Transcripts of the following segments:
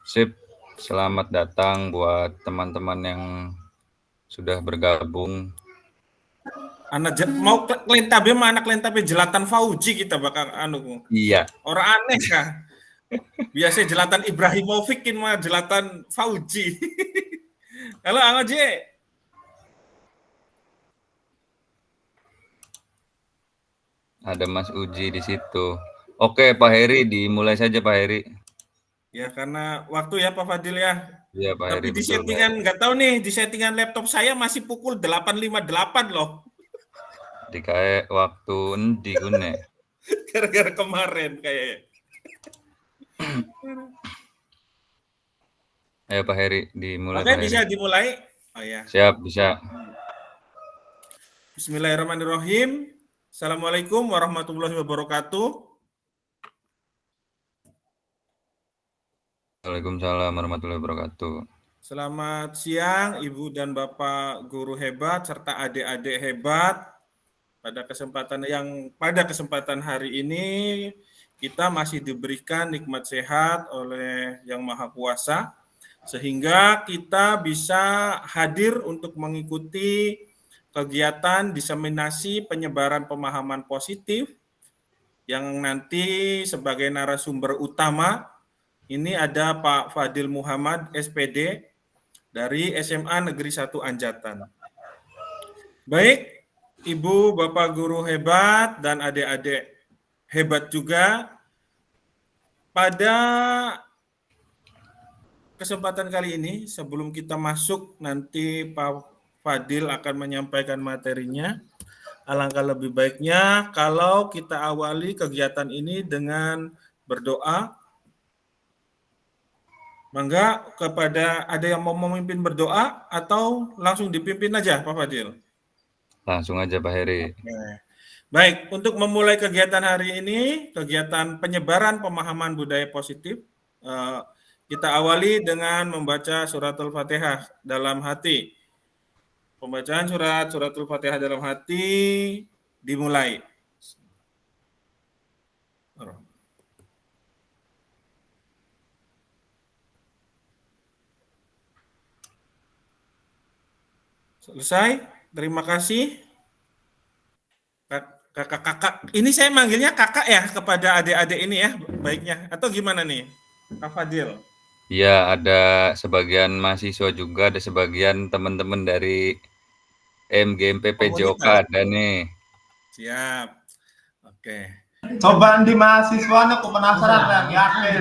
Sip, selamat datang buat teman-teman yang sudah bergabung. Mau klentabe mah anak klentabe jelatan Fauji kita bakal Iya, orang aneh kah? Biasa jelatan Ibrahimovic mah jelatan Fauji. Halo Ang Oje. ada Mas Uji di situ. Oke, Pak Heri, dimulai saja Pak Heri. Ya karena waktu ya Pak Fadil ya. Iya, Pak Tapi Heri, di betul Pak settingan Heri. nggak tahu nih, di settingan laptop saya masih pukul 8.58 loh. Dikae waktu endi gune. Gara-gara kemarin kayaknya. Ayo Pak Heri, dimulai Oke, Pak Heri. bisa dimulai. Oh ya. Siap, bisa. Bismillahirrahmanirrahim. Assalamualaikum warahmatullahi wabarakatuh. Waalaikumsalam warahmatullahi wabarakatuh. Selamat siang Ibu dan Bapak guru hebat serta adik-adik hebat. Pada kesempatan hari ini kita masih diberikan nikmat sehat oleh Yang Maha Kuasa sehingga kita bisa hadir untuk mengikuti kegiatan diseminasi penyebaran pemahaman positif yang nanti sebagai narasumber utama ini ada Pak Fadil Muhammad SPD dari SMA Negeri 1 Anjatan. Baik, Ibu, Bapak guru hebat, dan adik-adik hebat juga, pada kesempatan kali ini, sebelum kita masuk, nanti Pak Fadil akan menyampaikan materinya. Alangkah lebih baiknya kalau kita awali kegiatan ini dengan berdoa. Mangga kepada ada yang mau memimpin berdoa atau langsung dipimpin aja Pak Fadil? Langsung aja Pak Heri. Baik, untuk memulai kegiatan hari ini, kegiatan penyebaran pemahaman budaya positif, kita awali dengan membaca suratul Fatihah dalam hati. Pembacaan suratul Fatihah dalam hati dimulai. Selesai, terima kasih. Kakak-kakak, ini saya manggilnya kakak ya kepada adik-adik ini ya, baiknya. Atau gimana nih, Kak Fadil? Iya, ada sebagian mahasiswa juga, ada sebagian teman-teman dari MGMP PJOK ada nih. Siap. Oke. Coba di mahasiswanya aku penasaran kan, yakin.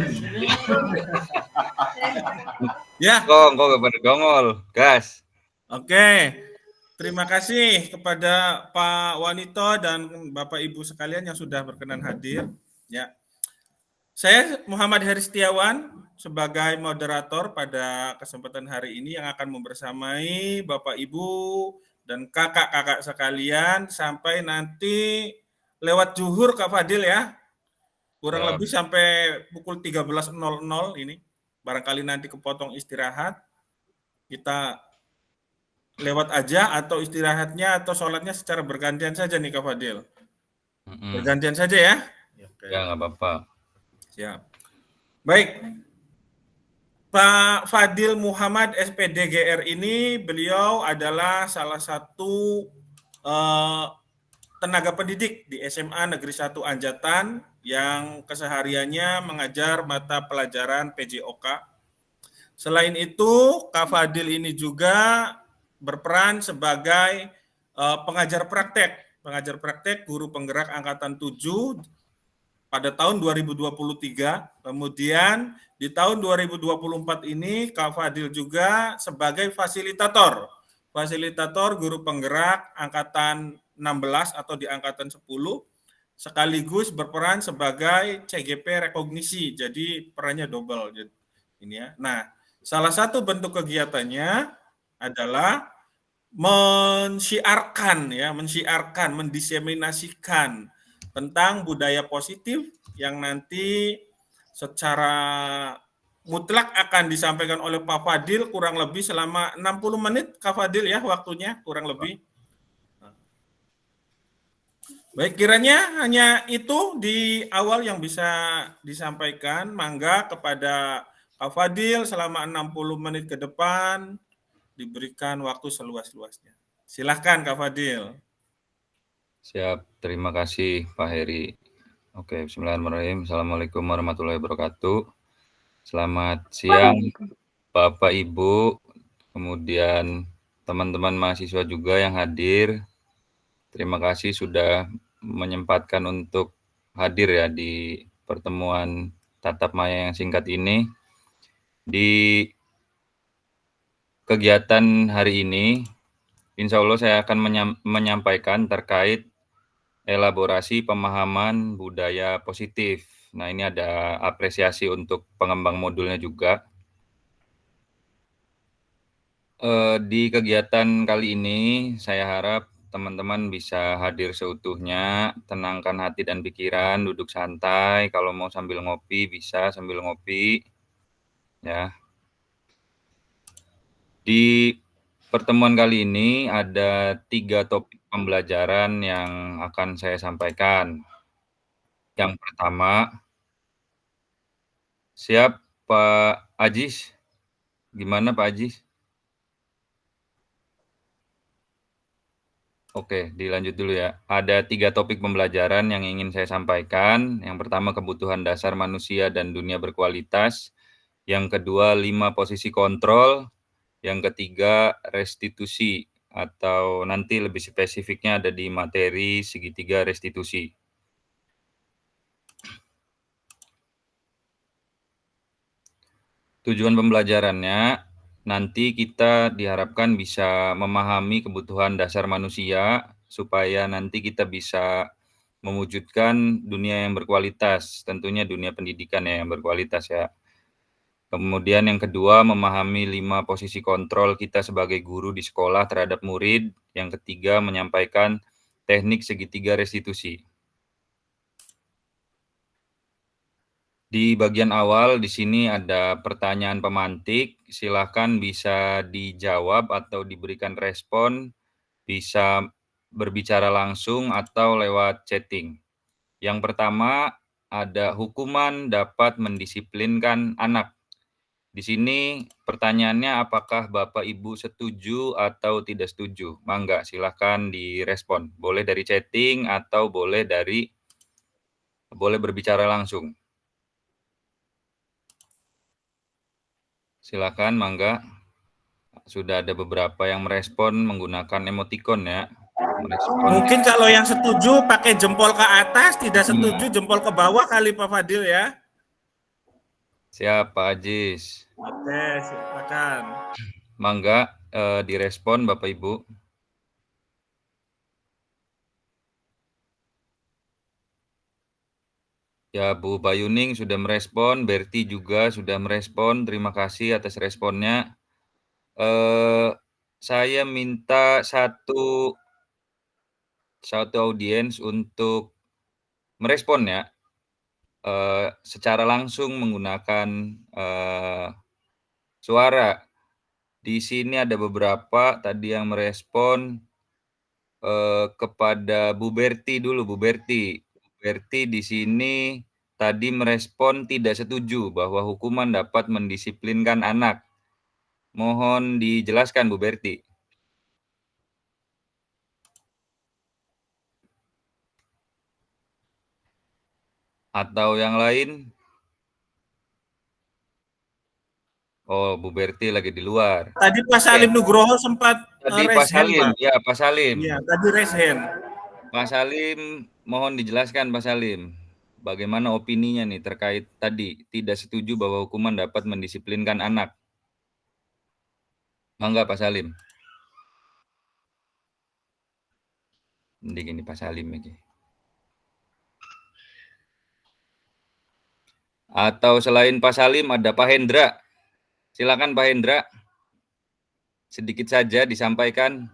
Ya. Kok gak pada gongol, gas. Oke. Terima kasih kepada Pak Wanito dan Bapak Ibu sekalian yang sudah berkenan hadir. Ya. Saya Muhammad Heri Setiawan sebagai moderator pada kesempatan hari ini yang akan membersamai Bapak Ibu dan kakak-kakak sekalian sampai nanti lewat zuhur Kak Fadil ya. Kurang lebih sampai pukul 13.00 ini. Barangkali nanti kepotong istirahat. Kita lewat aja atau istirahatnya atau sholatnya secara bergantian saja nih Kak Fadil. Bergantian saja ya. Ya, nggak apa-apa. Siap. Baik. Pak Fadil Muhammad SPD GR ini beliau adalah salah satu tenaga pendidik di SMA Negeri 1 Anjatan yang kesehariannya mengajar mata pelajaran PJOK. Selain itu, Kak Fadil ini juga berperan sebagai pengajar praktek guru penggerak angkatan 7 pada tahun 2023. Kemudian di tahun 2024 ini Kak Fadil juga sebagai fasilitator guru penggerak angkatan 16 atau di angkatan 10 sekaligus berperan sebagai CGP rekognisi. Jadi perannya double ini ya. Nah, salah satu bentuk kegiatannya adalah mensiarkan, mendiseminasikan tentang budaya positif yang nanti secara mutlak akan disampaikan oleh Pak Fadil kurang lebih selama 60 menit, Kak Fadil ya waktunya kurang lebih. Baik, kiranya hanya itu di awal yang bisa disampaikan. Mangga kepada Pak Fadil selama 60 menit ke depan diberikan waktu seluas-luasnya. Silahkan Kak Fadil. Siap, terima kasih Pak Heri. Oke, bismillahirrahmanirrahim. Assalamualaikum warahmatullahi wabarakatuh. Selamat siang Bapak Ibu, kemudian teman-teman mahasiswa juga yang hadir. Terima kasih sudah menyempatkan untuk hadir ya di pertemuan tatap maya yang singkat ini. Di kegiatan hari ini, insya Allah saya akan menyampaikan terkait elaborasi pemahaman budaya positif. Nah, ini ada apresiasi untuk pengembang modulnya juga. Di kegiatan kali ini, saya harap teman-teman bisa hadir seutuhnya, tenangkan hati dan pikiran, duduk santai. Kalau mau sambil ngopi, bisa sambil ngopi. Ya. Di pertemuan kali ini ada 3 topik pembelajaran yang akan saya sampaikan. Yang pertama, siap Pak Ajis? Gimana Pak Ajis? Oke, dilanjut dulu ya. Ada 3 topik pembelajaran yang ingin saya sampaikan. Yang pertama, kebutuhan dasar manusia dan dunia berkualitas. Yang kedua, 5 posisi kontrol. Yang ketiga, restitusi, atau nanti lebih spesifiknya ada di materi segitiga restitusi. Tujuan pembelajarannya, nanti kita diharapkan bisa memahami kebutuhan dasar manusia, supaya nanti kita bisa mewujudkan dunia yang berkualitas, tentunya dunia pendidikan yang berkualitas ya. Kemudian yang kedua, memahami 5 posisi kontrol kita sebagai guru di sekolah terhadap murid. Yang ketiga, menyampaikan teknik segitiga restitusi. Di bagian awal di sini ada pertanyaan pemantik, silakan bisa dijawab atau diberikan respon, bisa berbicara langsung atau lewat chatting. Yang pertama, ada hukuman dapat mendisiplinkan anak. Di sini pertanyaannya apakah Bapak Ibu setuju atau tidak setuju? Mangga, silakan direspon. Boleh dari chatting atau boleh berbicara langsung. Silakan, mangga. Sudah ada beberapa yang merespon menggunakan emoticon ya. Mungkin kalau yang setuju pakai jempol ke atas, tidak setuju jempol ke bawah kali Pak Fadil ya. Siap, Pak Ajis. Oke, silakan. Mangga direspon Bapak Ibu. Ya, Bu Bayuning sudah merespon, Berti juga sudah merespon. Terima kasih atas responnya. Saya minta satu audiens untuk merespon ya, secara langsung menggunakan suara. Di sini ada beberapa tadi yang merespon kepada Bu Berti dulu, Bu Berti. Bu Berti di sini tadi merespon tidak setuju bahwa hukuman dapat mendisiplinkan anak. Mohon dijelaskan Bu Berti. Atau yang lain? Oh, Bu Berti lagi di luar. Tadi Pak Salim Nugroho sempat Tadi Pak raise hand, Salim, Pak. ya Pak Salim. Iya, tadi raise hand. Pak Salim, mohon dijelaskan Pak Salim, bagaimana opininya nih terkait tadi tidak setuju bahwa hukuman dapat mendisiplinkan anak. Mangga Pak Salim. Ini gini Pak Salim ini. Atau selain Pak Salim ada Pak Hendra. Silakan Pak Hendra. Sedikit saja disampaikan.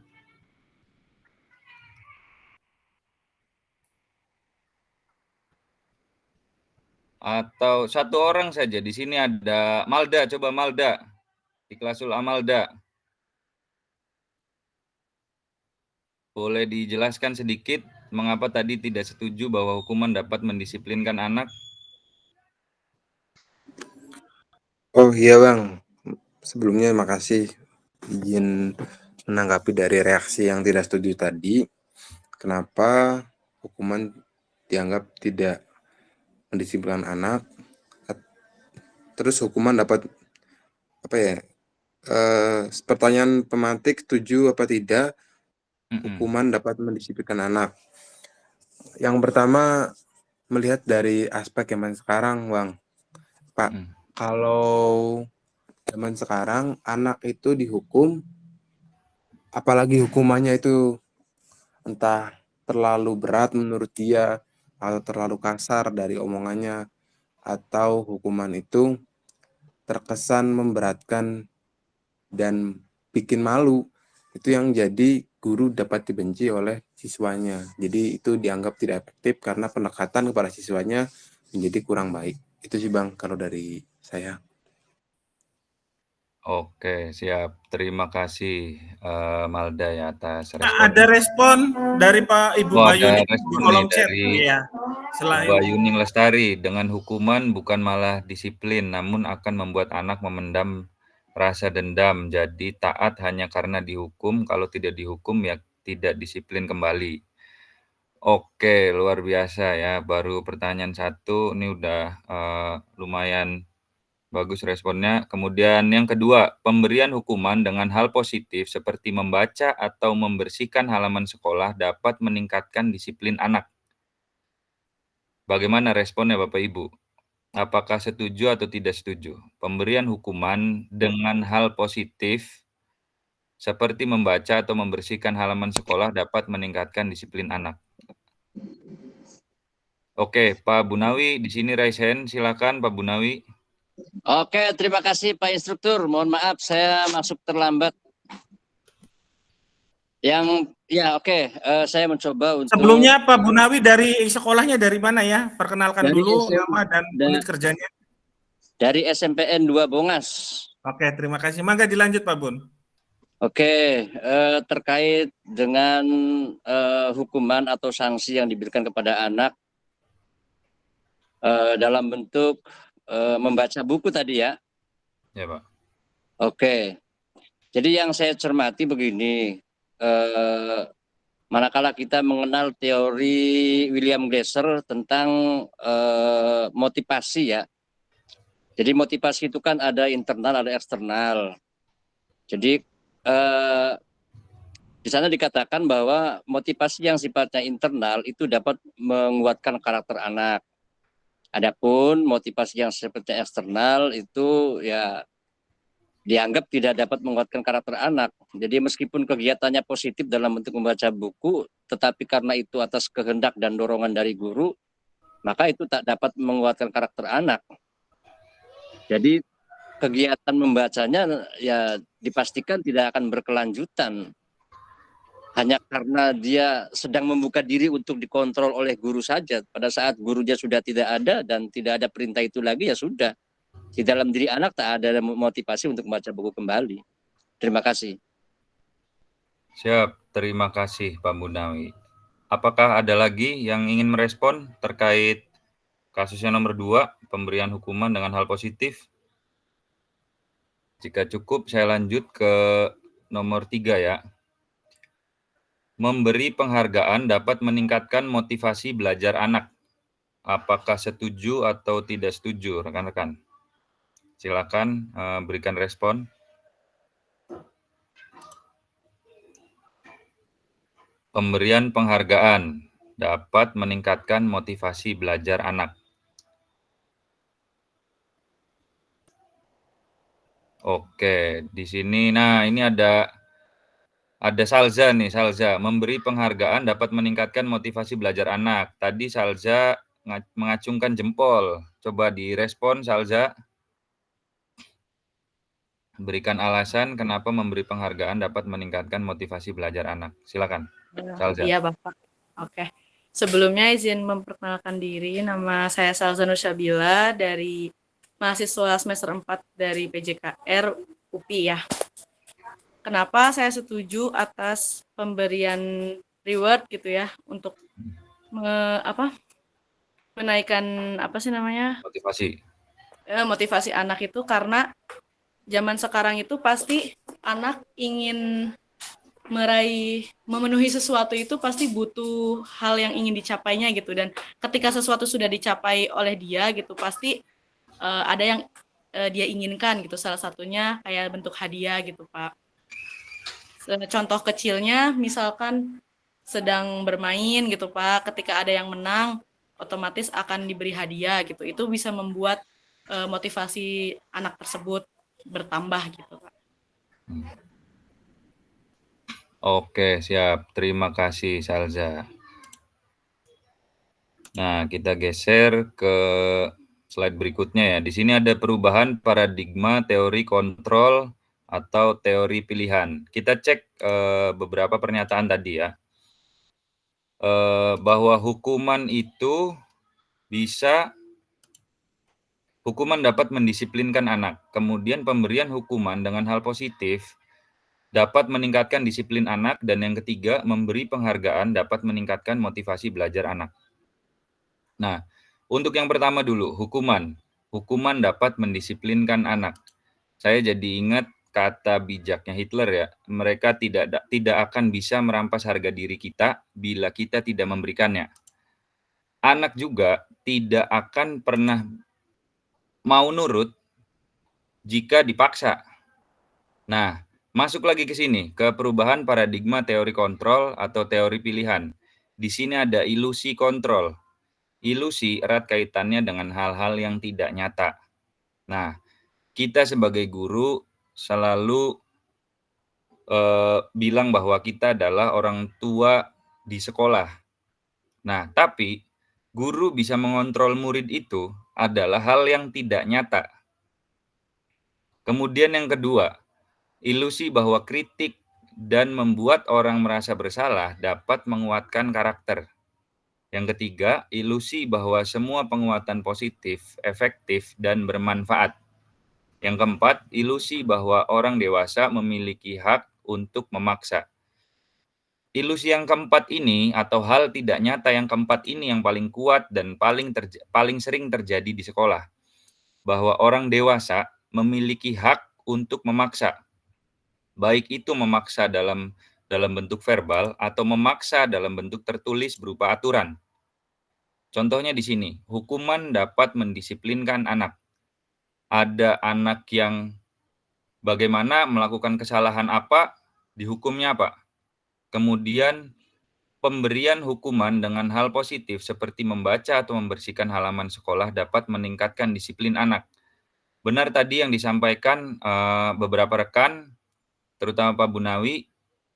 Atau satu orang saja. Di sini ada Malda, coba Malda. Ikhlasul Amalda. Boleh dijelaskan sedikit mengapa tadi tidak setuju bahwa hukuman dapat mendisiplinkan anak? Oh iya Bang, sebelumnya makasih izin menanggapi dari reaksi yang tidak setuju tadi. Kenapa hukuman dianggap tidak mendisiplinkan anak? Terus hukuman dapat apa ya? Pertanyaan pemantik setuju apa tidak hukuman dapat mendisiplinkan anak? Yang pertama melihat dari aspek zaman sekarang, Bang. Pak, kalau zaman sekarang anak itu dihukum, apalagi hukumannya itu entah terlalu berat menurut dia atau terlalu kasar dari omongannya atau hukuman itu terkesan memberatkan dan bikin malu, itu yang jadi guru dapat dibenci oleh siswanya. Jadi itu dianggap tidak efektif karena pendekatan kepada siswanya menjadi kurang baik. Itu sih Bang kalau dari saya. Oke, siap. Terima kasih, Malda ya atas Ada responnya. respon dari Pak Ibu Oh, Bayu ada di respon nih kolom chat. dari Iya. Selain Mbak Yuning Lestari, dengan hukuman bukan malah disiplin, namun akan membuat anak memendam rasa dendam, jadi taat hanya karena dihukum, kalau tidak dihukum ya tidak disiplin kembali. Oke, luar biasa ya, baru pertanyaan 1 ini udah, lumayan bagus responnya. Kemudian yang kedua, pemberian hukuman dengan hal positif seperti membaca atau membersihkan halaman sekolah dapat meningkatkan disiplin anak. Bagaimana responnya Bapak Ibu? Apakah setuju atau tidak setuju? Pemberian hukuman dengan hal positif seperti membaca atau membersihkan halaman sekolah dapat meningkatkan disiplin anak. Oke, Pak Bunawi di sini raise hand, silakan Pak Bunawi. Oke, terima kasih Pak Instruktur. Mohon maaf saya masuk terlambat. Saya mencoba untuk sebelumnya Pak Bunawi dari sekolahnya dari mana ya? Perkenalkan Dari dulu SM nama dan unit kerjanya. dari SMPN 2 Bongas. Oke, terima kasih. Mangga dilanjut Pak Bun. Oke, terkait dengan hukuman atau sanksi yang diberikan kepada anak dalam bentuk membaca buku tadi ya. Ya Pak. Oke, jadi yang saya cermati begini, manakala kita mengenal teori William Glasser tentang motivasi ya. Jadi motivasi itu kan ada internal, ada eksternal. Jadi di sana dikatakan bahwa motivasi yang sifatnya internal itu dapat menguatkan karakter anak. Adapun motivasi yang sifatnya eksternal itu ya dianggap tidak dapat menguatkan karakter anak. Jadi meskipun kegiatannya positif dalam bentuk membaca buku, tetapi karena itu atas kehendak dan dorongan dari guru, maka itu tak dapat menguatkan karakter anak. Jadi kegiatan membacanya ya dipastikan tidak akan berkelanjutan. Hanya karena dia sedang membuka diri untuk dikontrol oleh guru saja. Pada saat gurunya sudah tidak ada dan tidak ada perintah itu lagi, ya sudah. Di dalam diri anak tak ada motivasi untuk membaca buku kembali. Terima kasih. Siap, terima kasih Pak Bunawi. Apakah ada lagi yang ingin merespon terkait kasusnya nomor 2, pemberian hukuman dengan hal positif? Jika cukup, saya lanjut ke nomor 3 ya. Memberi penghargaan dapat meningkatkan motivasi belajar anak. Apakah setuju atau tidak setuju, rekan-rekan? Silakan berikan respon. Pemberian penghargaan dapat meningkatkan motivasi belajar anak. Oke, di sini, nah ini ada Salza nih, Salza. Memberi penghargaan dapat meningkatkan motivasi belajar anak. Tadi Salza mengacungkan jempol. Coba direspon, Salza. Berikan alasan kenapa memberi penghargaan dapat meningkatkan motivasi belajar anak. Silakan, Salza. Iya, Bapak. Oke. Sebelumnya izin memperkenalkan diri. Nama saya Salza Nursabila dari mahasiswa semester 4 dari PJKR UPI ya. Kenapa saya setuju atas pemberian reward gitu ya untuk menaikkan motivasi. motivasi anak itu karena zaman sekarang itu pasti anak ingin memenuhi sesuatu itu pasti butuh hal yang ingin dicapainya gitu, dan ketika sesuatu sudah dicapai oleh dia gitu pasti ada yang dia inginkan gitu, salah satunya kayak bentuk hadiah gitu Pak. Contoh kecilnya misalkan sedang bermain gitu Pak, ketika ada yang menang otomatis akan diberi hadiah gitu, itu bisa membuat motivasi anak tersebut bertambah gitu Pak. Oke, siap. Terima kasih, Salza. Nah, kita geser ke slide berikutnya ya. Di sini ada perubahan paradigma teori kontrol atau teori pilihan. Kita cek beberapa pernyataan tadi ya. Bahwa hukuman dapat mendisiplinkan anak. Kemudian pemberian hukuman dengan hal positif dapat meningkatkan disiplin anak, dan yang ketiga, memberi penghargaan dapat meningkatkan motivasi belajar anak. Nah, untuk yang pertama dulu, hukuman. Hukuman dapat mendisiplinkan anak. Saya jadi ingat kata bijaknya Hitler ya, mereka tidak akan bisa merampas harga diri kita bila kita tidak memberikannya. Anak juga tidak akan pernah mau nurut jika dipaksa. Nah, masuk lagi ke sini, ke perubahan paradigma teori kontrol atau teori pilihan. Di sini ada ilusi kontrol. Ilusi erat kaitannya dengan hal-hal yang tidak nyata. Nah, kita sebagai guru selalu bilang bahwa kita adalah orang tua di sekolah. Nah, tapi guru bisa mengontrol murid itu adalah hal yang tidak nyata. Kemudian yang kedua, ilusi bahwa kritik dan membuat orang merasa bersalah dapat menguatkan karakter. Yang ketiga, ilusi bahwa semua penguatan positif, efektif, dan bermanfaat. Yang keempat, ilusi bahwa orang dewasa memiliki hak untuk memaksa. Ilusi yang keempat ini atau hal tidak nyata yang keempat ini yang paling kuat dan paling sering terjadi di sekolah. Bahwa orang dewasa memiliki hak untuk memaksa. Baik itu memaksa dalam bentuk verbal atau memaksa dalam bentuk tertulis berupa aturan. Contohnya di sini, hukuman dapat mendisiplinkan anak. Ada anak yang bagaimana melakukan kesalahan apa, dihukumnya apa. Kemudian pemberian hukuman dengan hal positif seperti membaca atau membersihkan halaman sekolah dapat meningkatkan disiplin anak. Benar tadi yang disampaikan beberapa rekan, terutama Pak Bunawi,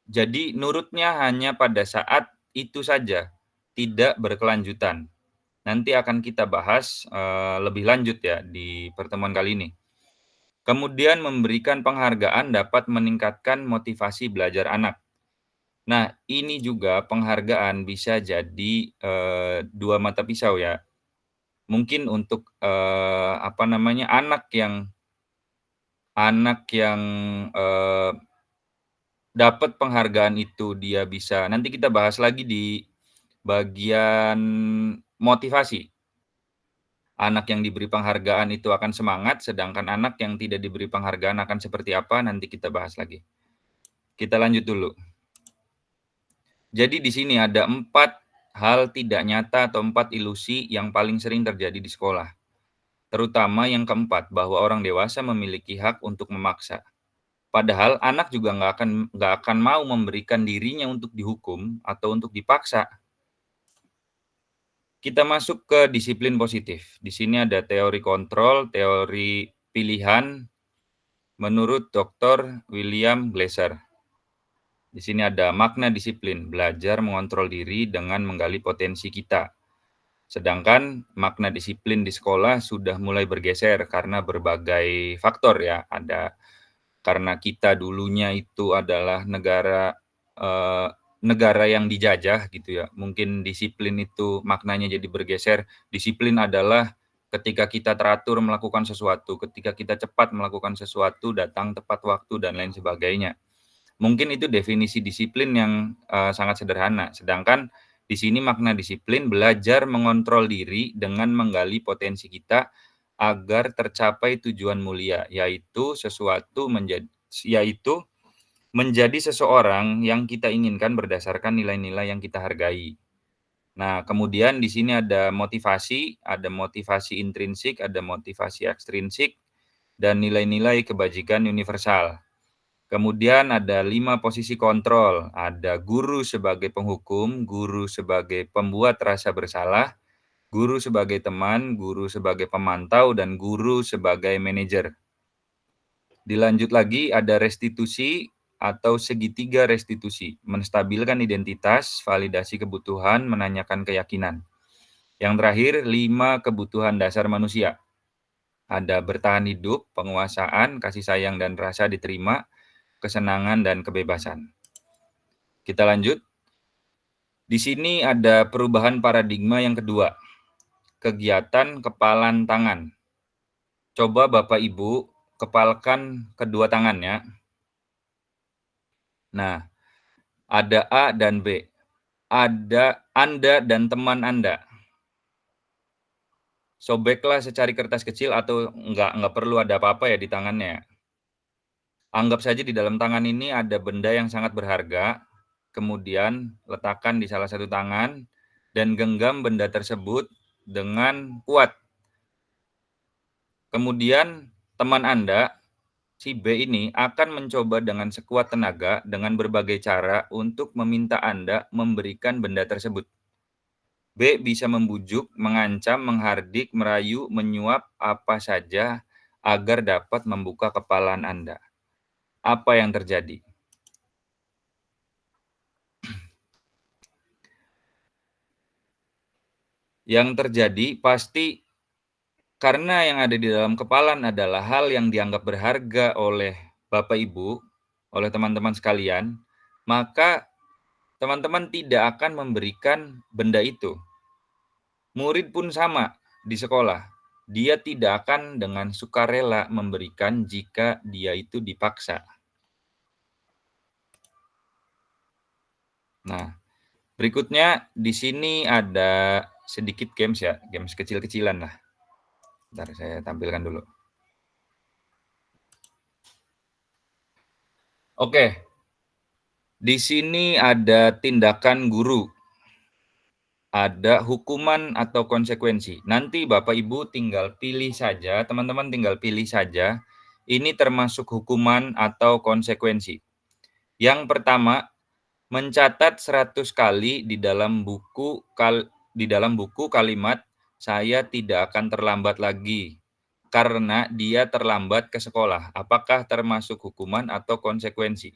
jadi nurutnya hanya pada saat itu saja, tidak berkelanjutan. Nanti akan kita bahas lebih lanjut ya di pertemuan kali ini. Kemudian memberikan penghargaan dapat meningkatkan motivasi belajar anak. Nah, ini juga penghargaan bisa jadi dua mata pisau ya. Mungkin untuk anak yang dapat penghargaan itu dia bisa, nanti kita bahas lagi di bagian motivasi. Anak yang diberi penghargaan itu akan semangat, sedangkan anak yang tidak diberi penghargaan akan seperti apa, nanti kita bahas lagi. Kita lanjut dulu. Jadi di sini ada 4 hal tidak nyata atau 4 ilusi yang paling sering terjadi di sekolah. Terutama yang keempat, bahwa orang dewasa memiliki hak untuk memaksa. Padahal anak juga nggak akan mau memberikan dirinya untuk dihukum atau untuk dipaksa. Kita masuk ke disiplin positif. Di sini ada teori kontrol, teori pilihan menurut Dr. William Glasser. Di sini ada makna disiplin, belajar mengontrol diri dengan menggali potensi kita. Sedangkan makna disiplin di sekolah sudah mulai bergeser karena berbagai faktor ya. Ada karena kita dulunya itu adalah negara yang dijajah gitu ya. Mungkin disiplin itu maknanya jadi bergeser. Disiplin adalah ketika kita teratur melakukan sesuatu, ketika kita cepat melakukan sesuatu, datang tepat waktu dan lain sebagainya. Mungkin itu definisi disiplin yang sangat sederhana. Sedangkan di sini makna disiplin belajar mengontrol diri dengan menggali potensi kita agar tercapai tujuan mulia, yaitu menjadi seseorang yang kita inginkan berdasarkan nilai-nilai yang kita hargai. Nah, kemudian di sini ada motivasi intrinsik, ada motivasi ekstrinsik, dan nilai-nilai kebajikan universal. Kemudian ada 5 posisi kontrol, ada guru sebagai penghukum, guru sebagai pembuat rasa bersalah, guru sebagai teman, guru sebagai pemantau, dan guru sebagai manajer. Dilanjut lagi ada restitusi atau segitiga restitusi, menstabilkan identitas, validasi kebutuhan, menanyakan keyakinan. Yang terakhir, 5 kebutuhan dasar manusia. Ada bertahan hidup, penguasaan, kasih sayang dan rasa diterima, kesenangan dan kebebasan. Kita lanjut. Di sini ada perubahan paradigma yang kedua, kegiatan kepalan tangan. Coba Bapak Ibu kepalkan kedua tangannya. Nah, ada A dan B. Ada Anda dan teman Anda. Sobeklah secari kertas kecil atau enggak perlu ada apa-apa ya di tangannya. Anggap saja di dalam tangan ini ada benda yang sangat berharga, kemudian letakkan di salah satu tangan dan genggam benda tersebut dengan kuat. Kemudian teman Anda, si B ini akan mencoba dengan sekuat tenaga dengan berbagai cara untuk meminta Anda memberikan benda tersebut. B bisa membujuk, mengancam, menghardik, merayu, menyuap apa saja agar dapat membuka kepalan Anda. Apa yang terjadi? Yang terjadi pasti karena yang ada di dalam kepalan adalah hal yang dianggap berharga oleh Bapak Ibu, oleh teman-teman sekalian, maka teman-teman tidak akan memberikan benda itu. Murid pun sama di sekolah. Dia tidak akan dengan sukarela memberikan jika dia itu dipaksa. Nah, berikutnya di sini ada sedikit games ya, games kecil-kecilan lah. Bentar, saya tampilkan dulu. Oke. Di sini ada tindakan guru. Ada hukuman atau konsekuensi. Nanti Bapak Ibu tinggal pilih saja, teman-teman tinggal pilih saja, ini termasuk hukuman atau konsekuensi. Yang pertama, mencatat 100 kali di dalam buku kalimat saya tidak akan terlambat lagi karena dia terlambat ke sekolah. Apakah termasuk hukuman atau konsekuensi?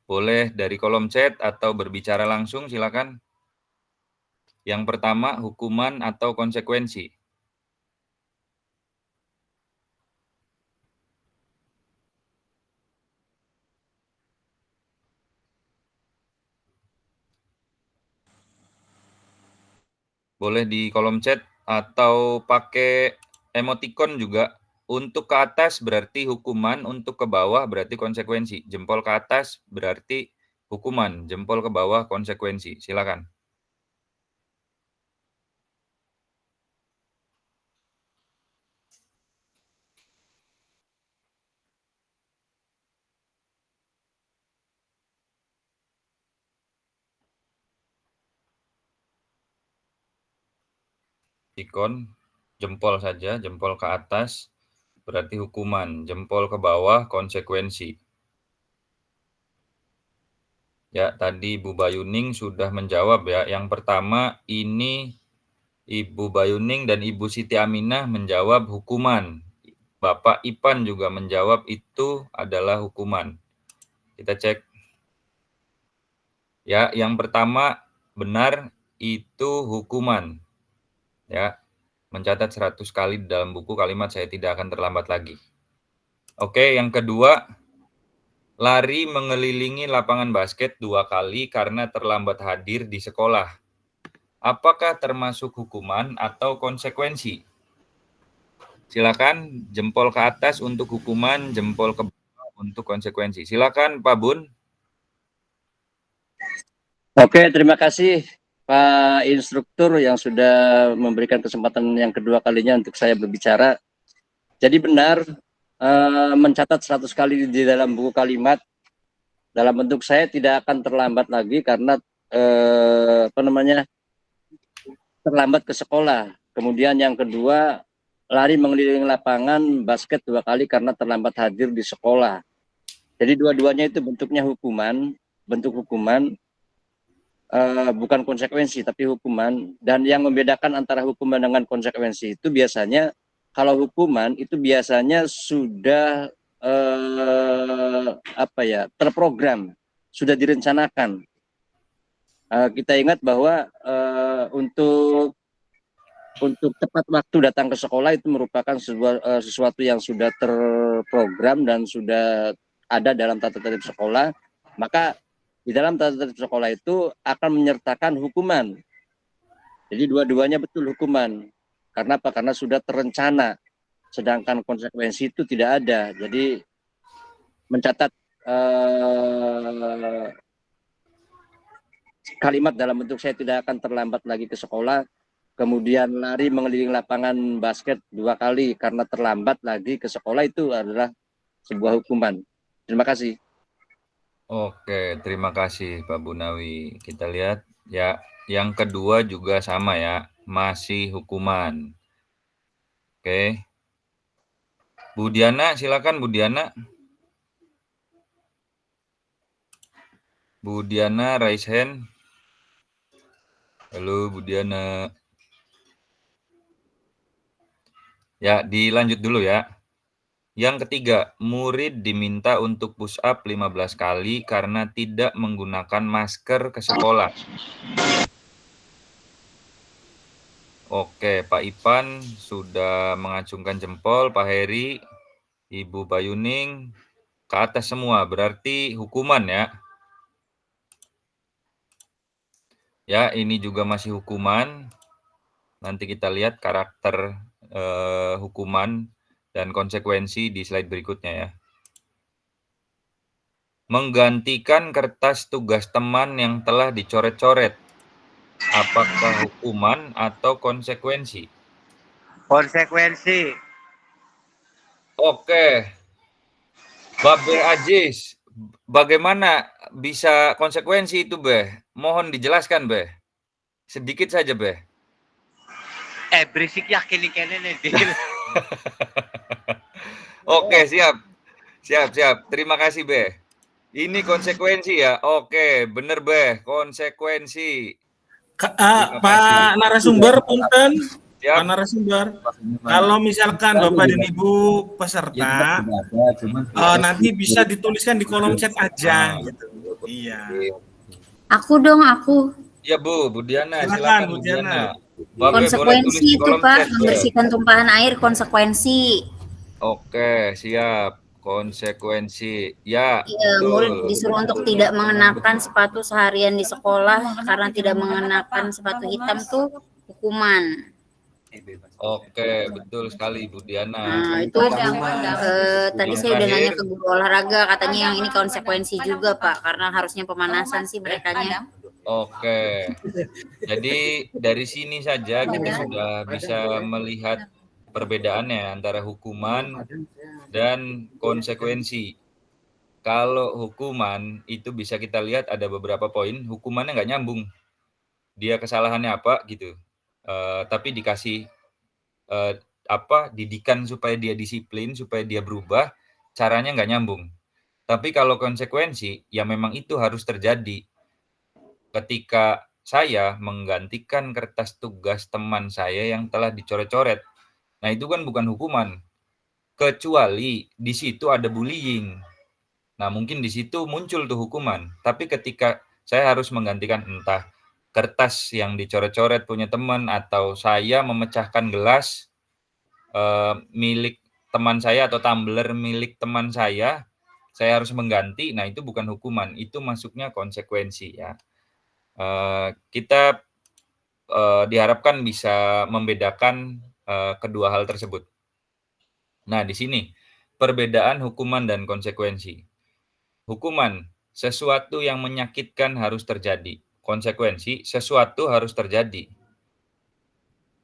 Boleh dari kolom chat atau berbicara langsung, silakan. Yang pertama, hukuman atau konsekuensi. Boleh di kolom chat atau pakai emoticon juga. Untuk ke atas berarti hukuman, untuk ke bawah berarti konsekuensi. Jempol ke atas berarti hukuman, jempol ke bawah konsekuensi. Silakan. Ikon, jempol saja, jempol ke atas berarti hukuman, jempol ke bawah konsekuensi. Ya, tadi Bu Bayuning sudah menjawab ya. Yang pertama ini Ibu Bayuning dan Ibu Siti Aminah menjawab hukuman. Bapak Ipan juga menjawab itu adalah hukuman. Kita cek. Ya, yang pertama benar itu hukuman. Ya, mencatat 100 kali di dalam buku kalimat saya tidak akan terlambat lagi. Oke, yang kedua, lari mengelilingi lapangan basket 2 kali karena terlambat hadir di sekolah. Apakah termasuk hukuman atau konsekuensi? Silakan jempol ke atas untuk hukuman, jempol ke bawah untuk konsekuensi. Silakan Pak Bun. Oke, terima kasih Pak Instruktur yang sudah memberikan kesempatan yang kedua kalinya untuk saya berbicara. Jadi benar, mencatat 100 kali di dalam buku kalimat, dalam bentuk saya tidak akan terlambat lagi karena terlambat ke sekolah. Kemudian yang kedua, lari mengelilingi lapangan basket 2 kali karena terlambat hadir di sekolah. Jadi dua-duanya itu bentuknya hukuman, bentuk hukuman, bukan konsekuensi tapi hukuman. Dan yang membedakan antara hukuman dengan konsekuensi itu biasanya kalau hukuman itu biasanya sudah terprogram, sudah direncanakan. Kita ingat bahwa untuk tepat waktu datang ke sekolah itu merupakan sesuatu yang sudah terprogram dan sudah ada dalam tata tertib sekolah. Maka di dalam tata tertib sekolah itu akan menyertakan hukuman. Jadi dua-duanya betul hukuman. Karena apa? Karena sudah terencana. Sedangkan konsekuensi itu tidak ada. Jadi mencatat kalimat dalam bentuk saya tidak akan terlambat lagi ke sekolah, kemudian lari mengelilingi lapangan basket 2 kali karena terlambat lagi ke sekolah, itu adalah sebuah hukuman. Terima kasih. Oke, terima kasih Pak Bunawi. Kita lihat ya, yang kedua juga sama ya, masih hukuman. Oke. Bu Diana, silakan Bu Diana. Bu Diana, raise hand. Halo Bu Diana. Ya, dilanjut dulu ya. Yang ketiga, murid diminta untuk push up 15 kali karena tidak menggunakan masker ke sekolah. Oke, Pak Ipan sudah mengacungkan jempol, Pak Heri, Ibu Bayuning, ke atas semua, berarti hukuman ya. Ya, ini juga masih hukuman. Nanti kita lihat karakter hukuman dan konsekuensi di slide berikutnya ya. Menggantikan kertas tugas teman yang telah dicoret-coret. Apakah hukuman atau konsekuensi? Konsekuensi. Oke. Babe Ajis, bagaimana bisa konsekuensi itu, Beh? Mohon dijelaskan, Beh. Sedikit saja, Beh. Berisik yakin nih. Oke, siap. Siap. Terima kasih, Beh. Ini konsekuensi ya? Oke, bener, Beh. Konsekuensi. Pak narasumber, punten. Siap. Pak narasumber, kalau misalkan Bapak dan Ibu peserta, nanti bisa dituliskan di kolom chat aja. Gitu. Iya. Aku. Ya Bu Diana, Silakan, Bu Bu Diana. Konsekuensi itu Pak, membersihkan tumpahan air, konsekuensi. Oke, siap. Konsekuensi. Ya, murid disuruh untuk tidak mengenakan sepatu seharian di sekolah karena tidak mengenakan sepatu hitam tuh hukuman. Oke, betul sekali Bu Diana. Nah, itu tadi saya udah nanya ke guru olahraga, katanya yang ini konsekuensi juga Pak, karena harusnya pemanasan sih merekanya. Oke. Jadi dari sini saja kita sudah bisa melihat perbedaannya antara hukuman dan konsekuensi. Kalau hukuman itu bisa kita lihat ada beberapa poin, hukumannya nggak nyambung. Dia kesalahannya apa gitu. Tapi dikasih didikan supaya dia disiplin, supaya dia berubah, caranya nggak nyambung. Tapi kalau konsekuensi, ya memang itu harus terjadi. Ketika saya menggantikan kertas tugas teman saya yang telah dicoret-coret, nah itu kan bukan hukuman. Kecuali di situ ada bullying. Nah mungkin di situ muncul tuh hukuman. Tapi ketika saya harus menggantikan entah kertas yang dicoret-coret punya teman atau saya memecahkan gelas milik teman saya atau tumbler milik teman saya harus mengganti. Nah itu bukan hukuman, itu masuknya konsekuensi ya. Kita diharapkan bisa membedakan kedua hal tersebut. Nah di sini perbedaan hukuman dan konsekuensi. Hukuman, sesuatu yang menyakitkan harus terjadi. konsekuensi, sesuatu harus terjadi.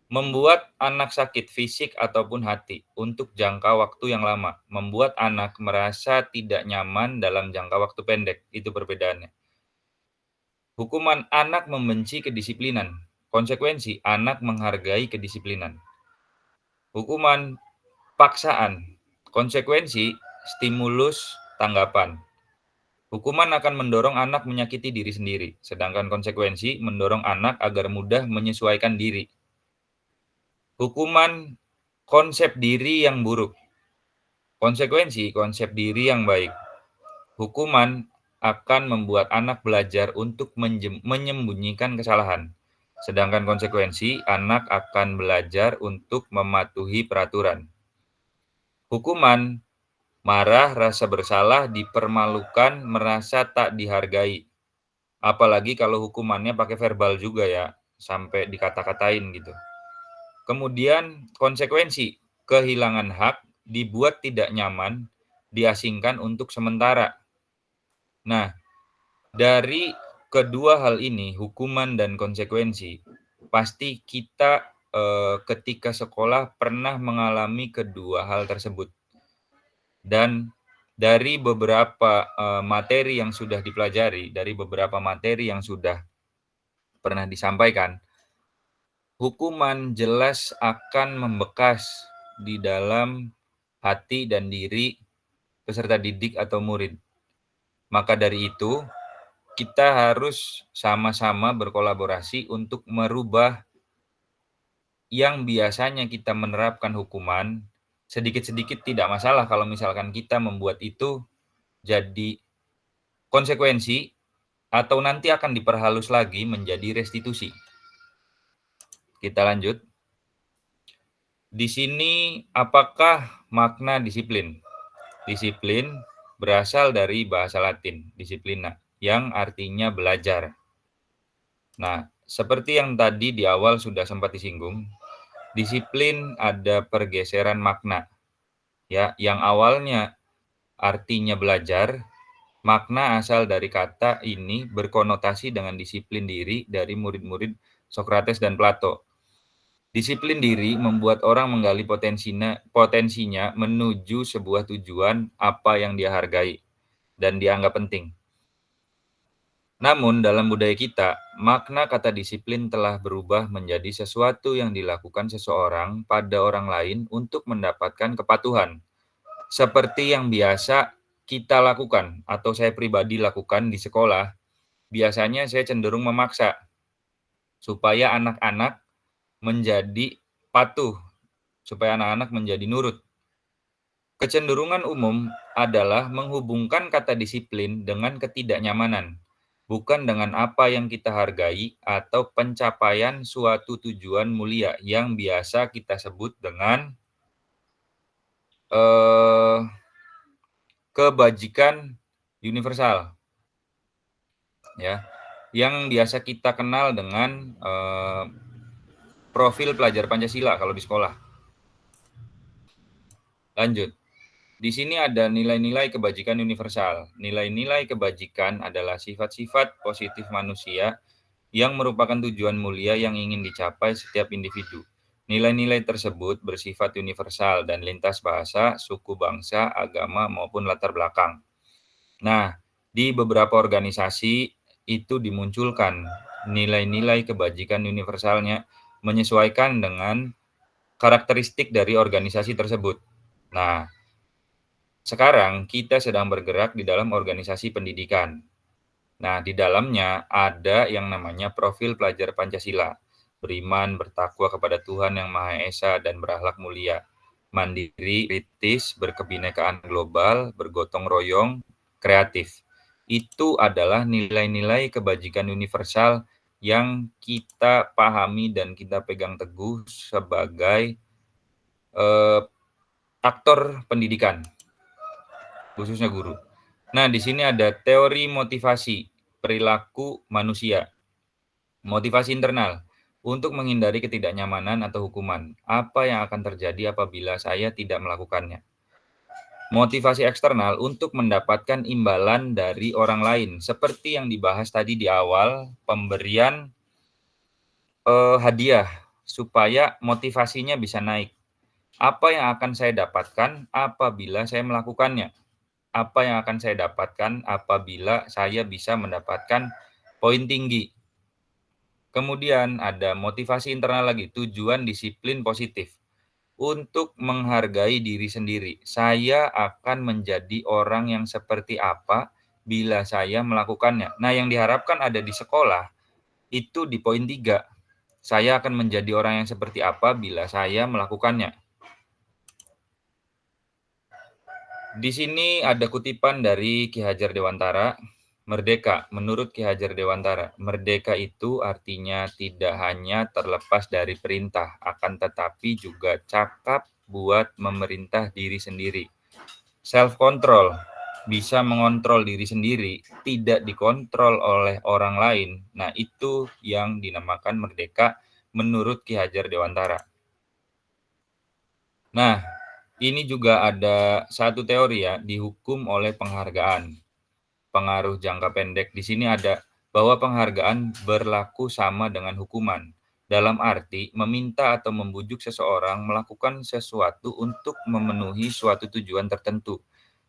Membuat anak sakit fisik ataupun hati untuk jangka waktu yang lama. Membuat anak merasa tidak nyaman dalam jangka waktu pendek. Itu perbedaannya. Hukuman anak membenci kedisiplinan. Konsekuensi anak menghargai kedisiplinan. Hukuman paksaan. Konsekuensi stimulus tanggapan. Hukuman akan mendorong anak menyakiti diri sendiri. Sedangkan konsekuensi mendorong anak agar mudah menyesuaikan diri. Hukuman konsep diri yang buruk. Konsekuensi konsep diri yang baik. Hukuman akan membuat anak belajar untuk menyembunyikan kesalahan. Sedangkan konsekuensi anak akan belajar untuk mematuhi peraturan. Hukuman marah, rasa bersalah, dipermalukan, merasa tak dihargai. Apalagi kalau hukumannya pakai verbal juga ya, sampai dikata-katain gitu. Kemudian konsekuensi, kehilangan hak, dibuat tidak nyaman, diasingkan untuk sementara. Nah, dari kedua hal ini, hukuman dan konsekuensi, pasti kita ketika sekolah pernah mengalami kedua hal tersebut. Dan dari beberapa materi yang sudah dipelajari, dari beberapa materi yang sudah pernah disampaikan, hukuman jelas akan membekas di dalam hati dan diri peserta didik atau murid. Maka dari itu, kita harus sama-sama berkolaborasi untuk merubah yang biasanya kita menerapkan hukuman, sedikit-sedikit tidak masalah kalau misalkan kita membuat itu jadi konsekuensi atau nanti akan diperhalus lagi menjadi restitusi. Kita lanjut. Di sini apakah makna disiplin? Disiplin berasal dari bahasa Latin, disciplina, yang artinya belajar. Nah, seperti yang tadi di awal sudah sempat disinggung, disiplin ada pergeseran makna. Ya, yang awalnya artinya belajar, makna asal dari kata ini berkonotasi dengan disiplin diri dari murid-murid Sokrates dan Plato. Disiplin diri membuat orang menggali potensinya menuju sebuah tujuan apa yang dia hargai dan dianggap penting. Namun dalam budaya kita, makna kata disiplin telah berubah menjadi sesuatu yang dilakukan seseorang pada orang lain untuk mendapatkan kepatuhan. Seperti yang biasa kita lakukan atau saya pribadi lakukan di sekolah, biasanya saya cenderung memaksa supaya anak-anak menjadi patuh, supaya anak-anak menjadi nurut. Kecenderungan umum adalah menghubungkan kata disiplin dengan ketidaknyamanan, bukan dengan apa yang kita hargai atau pencapaian suatu tujuan mulia yang biasa kita sebut dengan kebajikan universal. Ya, yang biasa kita kenal dengan profil pelajar Pancasila kalau di sekolah. Lanjut. Di sini ada nilai-nilai kebajikan universal. Nilai-nilai kebajikan adalah sifat-sifat positif manusia yang merupakan tujuan mulia yang ingin dicapai setiap individu. Nilai-nilai tersebut bersifat universal dan lintas bahasa, suku, bangsa, agama, maupun latar belakang. Nah, di beberapa organisasi itu dimunculkan nilai-nilai kebajikan universalnya menyesuaikan dengan karakteristik dari organisasi tersebut. Nah, sekarang kita sedang bergerak di dalam organisasi pendidikan. Nah, di dalamnya ada yang namanya profil pelajar Pancasila. Beriman, bertakwa kepada Tuhan Yang Maha Esa, dan berakhlak mulia. Mandiri, kritis, berkebinekaan global, bergotong royong, kreatif. Itu adalah nilai-nilai kebajikan universal yang kita pahami dan kita pegang teguh sebagai aktor pendidikan, khususnya guru. Nah, di sini ada teori motivasi perilaku manusia. Motivasi internal, untuk menghindari ketidaknyamanan atau hukuman. Apa yang akan terjadi apabila saya tidak melakukannya? motivasi eksternal untuk mendapatkan imbalan dari orang lain. Seperti yang dibahas tadi di awal, pemberian hadiah supaya motivasinya bisa naik. Apa yang akan saya dapatkan apabila saya melakukannya? Apa yang akan saya dapatkan apabila saya bisa mendapatkan poin tinggi? Kemudian ada motivasi internal lagi, tujuan disiplin positif. Untuk menghargai diri sendiri. Saya akan menjadi orang yang seperti apa bila saya melakukannya. Nah, yang diharapkan ada di sekolah itu di poin 3. Saya akan menjadi orang yang seperti apa bila saya melakukannya. Di sini ada kutipan dari Ki Hajar Dewantara, merdeka. Menurut Ki Hajar Dewantara, merdeka itu artinya tidak hanya terlepas dari perintah, akan tetapi juga cakap buat memerintah diri sendiri. Self-control, bisa mengontrol diri sendiri, tidak dikontrol oleh orang lain. Nah, itu yang dinamakan merdeka menurut Ki Hajar Dewantara. Nah, ini juga ada satu teori ya, dihukum oleh penghargaan. Pengaruh jangka pendek di sini ada bahwa penghargaan berlaku sama dengan hukuman. Dalam arti meminta atau membujuk seseorang melakukan sesuatu untuk memenuhi suatu tujuan tertentu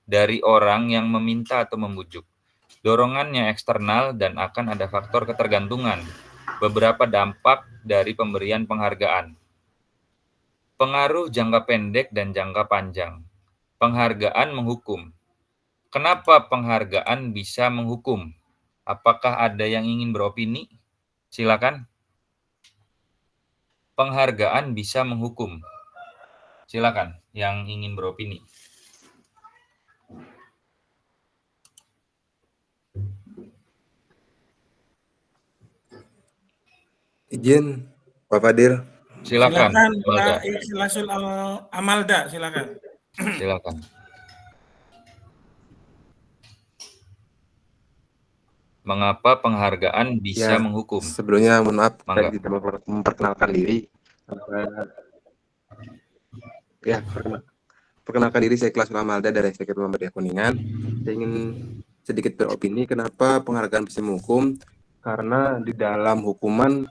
dari orang yang meminta atau membujuk. Dorongannya eksternal dan akan ada faktor ketergantungan. Beberapa dampak dari pemberian penghargaan. Pengaruh jangka pendek dan jangka panjang. Penghargaan menghukum. Kenapa penghargaan bisa menghukum? Apakah ada yang ingin beropini? Silakan. Penghargaan bisa menghukum. Silakan yang ingin beropini. Izin, Pak Fadil. Silakan. Pak Ikhlasul Amalda, silakan. Silakan. Mengapa penghargaan bisa menghukum? Sebelumnya mohon maaf, saya tidak memperkenalkan diri. Perkenalkan diri, saya Ikhlasul Amalda dari STK Muhammadiyah Kuningan. Saya ingin sedikit beropini kenapa penghargaan bisa menghukum. Karena di dalam hukuman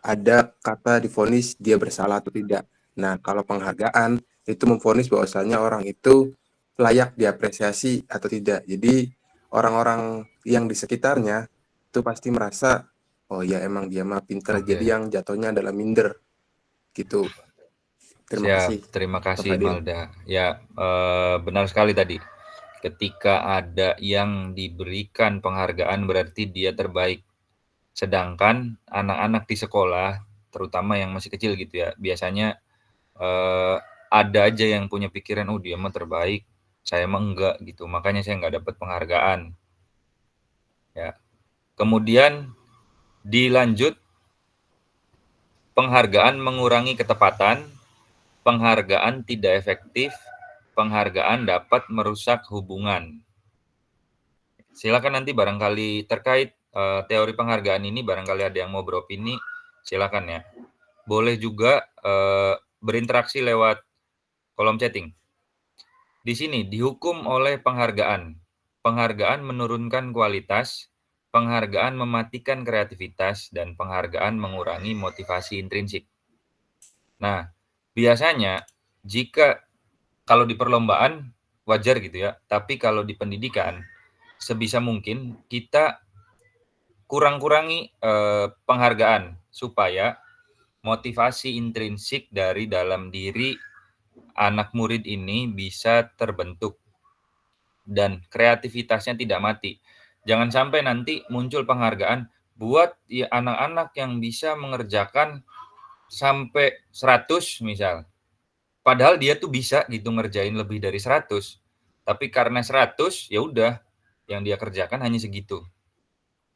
ada kata divonis dia bersalah atau tidak. Nah, kalau penghargaan itu memvonis bahwasanya orang itu layak diapresiasi atau tidak. Jadi orang-orang yang di sekitarnya itu pasti merasa, oh ya emang dia mah pinter. Jadi yang jatuhnya adalah minder gitu. Terima kasih. Terima kasih Malda. Ya, benar sekali tadi. Ketika ada yang diberikan penghargaan berarti dia terbaik. Sedangkan anak-anak di sekolah, terutama yang masih kecil gitu ya, biasanya ada aja yang punya pikiran, oh dia mah terbaik, saya mah enggak gitu, makanya saya nggak dapat penghargaan. Ya. Kemudian dilanjut, penghargaan mengurangi ketepatan, penghargaan tidak efektif, penghargaan dapat merusak hubungan. Silakan nanti barangkali terkait teori penghargaan ini, barangkali ada yang mau beropini, silakan ya. Boleh juga berinteraksi lewat kolom chatting. Di sini dihukum oleh penghargaan. Penghargaan menurunkan kualitas, penghargaan mematikan kreativitas, dan penghargaan mengurangi motivasi intrinsik. Nah, biasanya jika kalau di perlombaan wajar gitu ya, tapi kalau di pendidikan sebisa mungkin kita kurangi penghargaan supaya motivasi intrinsik dari dalam diri anak murid ini bisa terbentuk dan kreativitasnya tidak mati. Jangan sampai nanti muncul penghargaan buat ya anak-anak yang bisa mengerjakan sampai 100 misal. Padahal dia tuh bisa gitu ngerjain lebih dari 100. Tapi karena 100 ya udah yang dia kerjakan hanya segitu.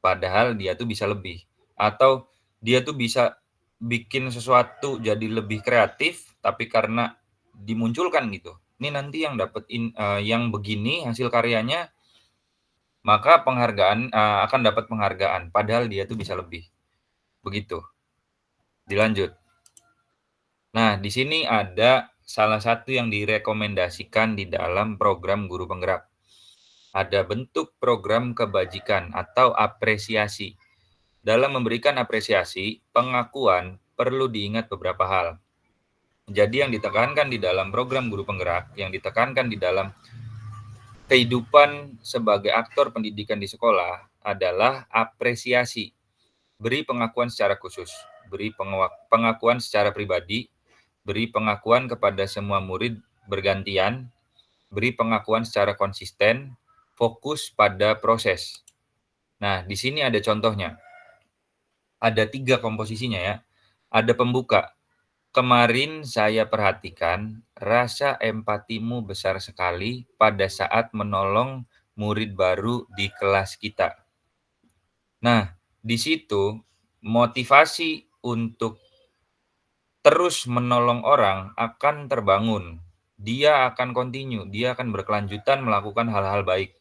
Padahal dia tuh bisa lebih. Atau dia tuh bisa bikin sesuatu jadi lebih kreatif tapi karena dimunculkan gitu. Ini nanti yang dapat yang begini hasil karyanya, maka penghargaan akan dapat penghargaan padahal dia tuh bisa lebih. Begitu. Dilanjut. Nah, di sini ada salah satu yang direkomendasikan di dalam program Guru Penggerak. Ada bentuk program kebajikan atau apresiasi. Dalam memberikan apresiasi, pengakuan perlu diingat beberapa hal. Jadi yang ditekankan di dalam program Guru Penggerak, yang ditekankan di dalam kehidupan sebagai aktor pendidikan di sekolah adalah apresiasi. Beri pengakuan secara khusus, beri pengakuan secara pribadi, beri pengakuan kepada semua murid bergantian, beri pengakuan secara konsisten, fokus pada proses. Nah, di sini ada contohnya. Ada 3 komposisinya ya. Ada pembuka. Kemarin saya perhatikan rasa empatimu besar sekali pada saat menolong murid baru di kelas kita. Nah, di situ motivasi untuk terus menolong orang akan terbangun. Dia akan continue, dia akan berkelanjutan melakukan hal-hal baik.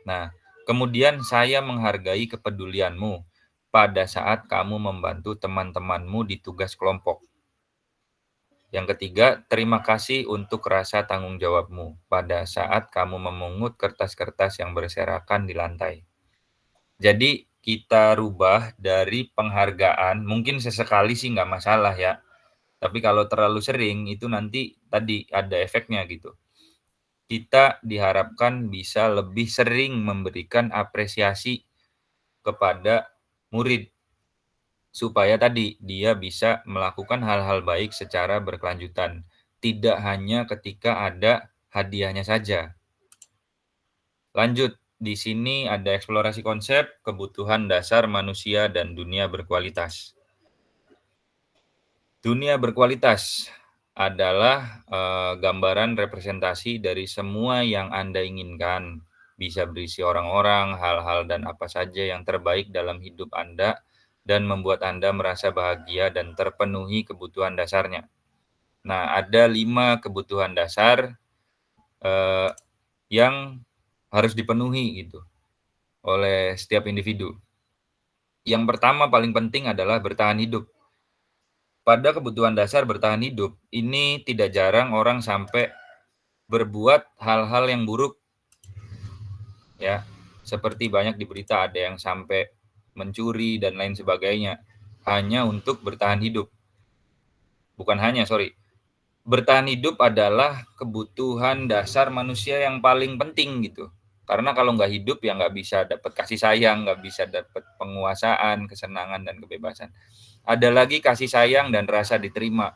Nah, kemudian saya menghargai kepedulianmu pada saat kamu membantu teman-temanmu di tugas kelompok. Yang ketiga, terima kasih untuk rasa tanggung jawabmu pada saat kamu memungut kertas-kertas yang berserakan di lantai. Jadi, kita rubah dari penghargaan, mungkin sesekali sih nggak masalah ya. Tapi kalau terlalu sering, itu nanti tadi ada efeknya gitu. Kita diharapkan bisa lebih sering memberikan apresiasi kepada murid supaya tadi dia bisa melakukan hal-hal baik secara berkelanjutan, tidak hanya ketika ada hadiahnya saja. Lanjut, di sini ada eksplorasi konsep kebutuhan dasar manusia dan dunia berkualitas. Dunia berkualitas adalah gambaran representasi dari semua yang Anda inginkan. Bisa berisi orang-orang, hal-hal, dan apa saja yang terbaik dalam hidup Anda dan membuat Anda merasa bahagia dan terpenuhi kebutuhan dasarnya. Nah, ada 5 kebutuhan dasar yang harus dipenuhi gitu oleh setiap individu. Yang pertama paling penting adalah bertahan hidup. Pada kebutuhan dasar bertahan hidup, ini tidak jarang orang sampai berbuat hal-hal yang buruk. Ya, seperti banyak di berita ada yang sampai mencuri dan lain sebagainya hanya untuk bertahan hidup. Bertahan hidup adalah kebutuhan dasar manusia yang paling penting gitu. Karena kalau nggak hidup ya nggak bisa dapat kasih sayang, nggak bisa dapat penguasaan, kesenangan, dan kebebasan. Ada lagi kasih sayang dan rasa diterima.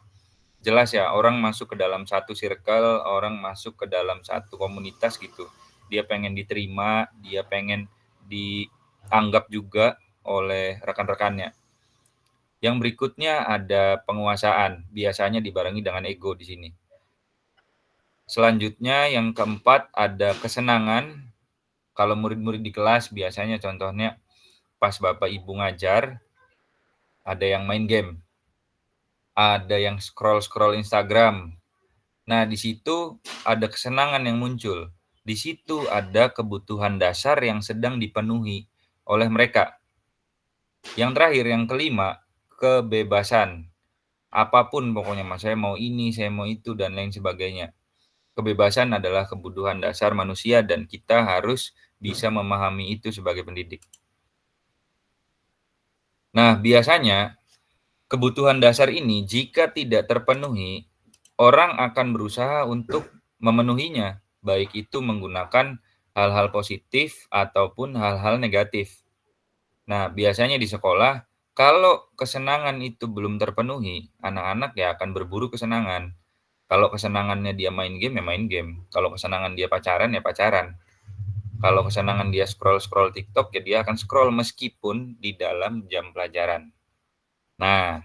Jelas ya, orang masuk ke dalam satu circle, orang masuk ke dalam satu komunitas gitu. Dia pengen diterima, dia pengen dianggap juga oleh rekan-rekannya. Yang berikutnya ada penguasaan, biasanya dibarengi dengan ego di sini. Selanjutnya yang keempat ada kesenangan. Kalau murid-murid di kelas biasanya contohnya pas Bapak Ibu ngajar, ada yang main game, ada yang scroll-scroll Instagram. Nah, di situ ada kesenangan yang muncul. Di situ ada kebutuhan dasar yang sedang dipenuhi oleh mereka. Yang terakhir, yang kelima, kebebasan. Apapun pokoknya, Mas, saya mau ini, saya mau itu, dan lain sebagainya. Kebebasan adalah kebutuhan dasar manusia dan kita harus bisa memahami itu sebagai pendidik. Nah, biasanya kebutuhan dasar ini jika tidak terpenuhi, orang akan berusaha untuk memenuhinya, baik itu menggunakan hal-hal positif ataupun hal-hal negatif. Nah, biasanya di sekolah, kalau kesenangan itu belum terpenuhi, anak-anak ya akan berburu kesenangan. Kalau kesenangannya dia main game, ya main game. Kalau kesenangan dia pacaran, ya pacaran. Kalau kesenangan dia scroll-scroll TikTok, ya dia akan scroll meskipun di dalam jam pelajaran. Nah,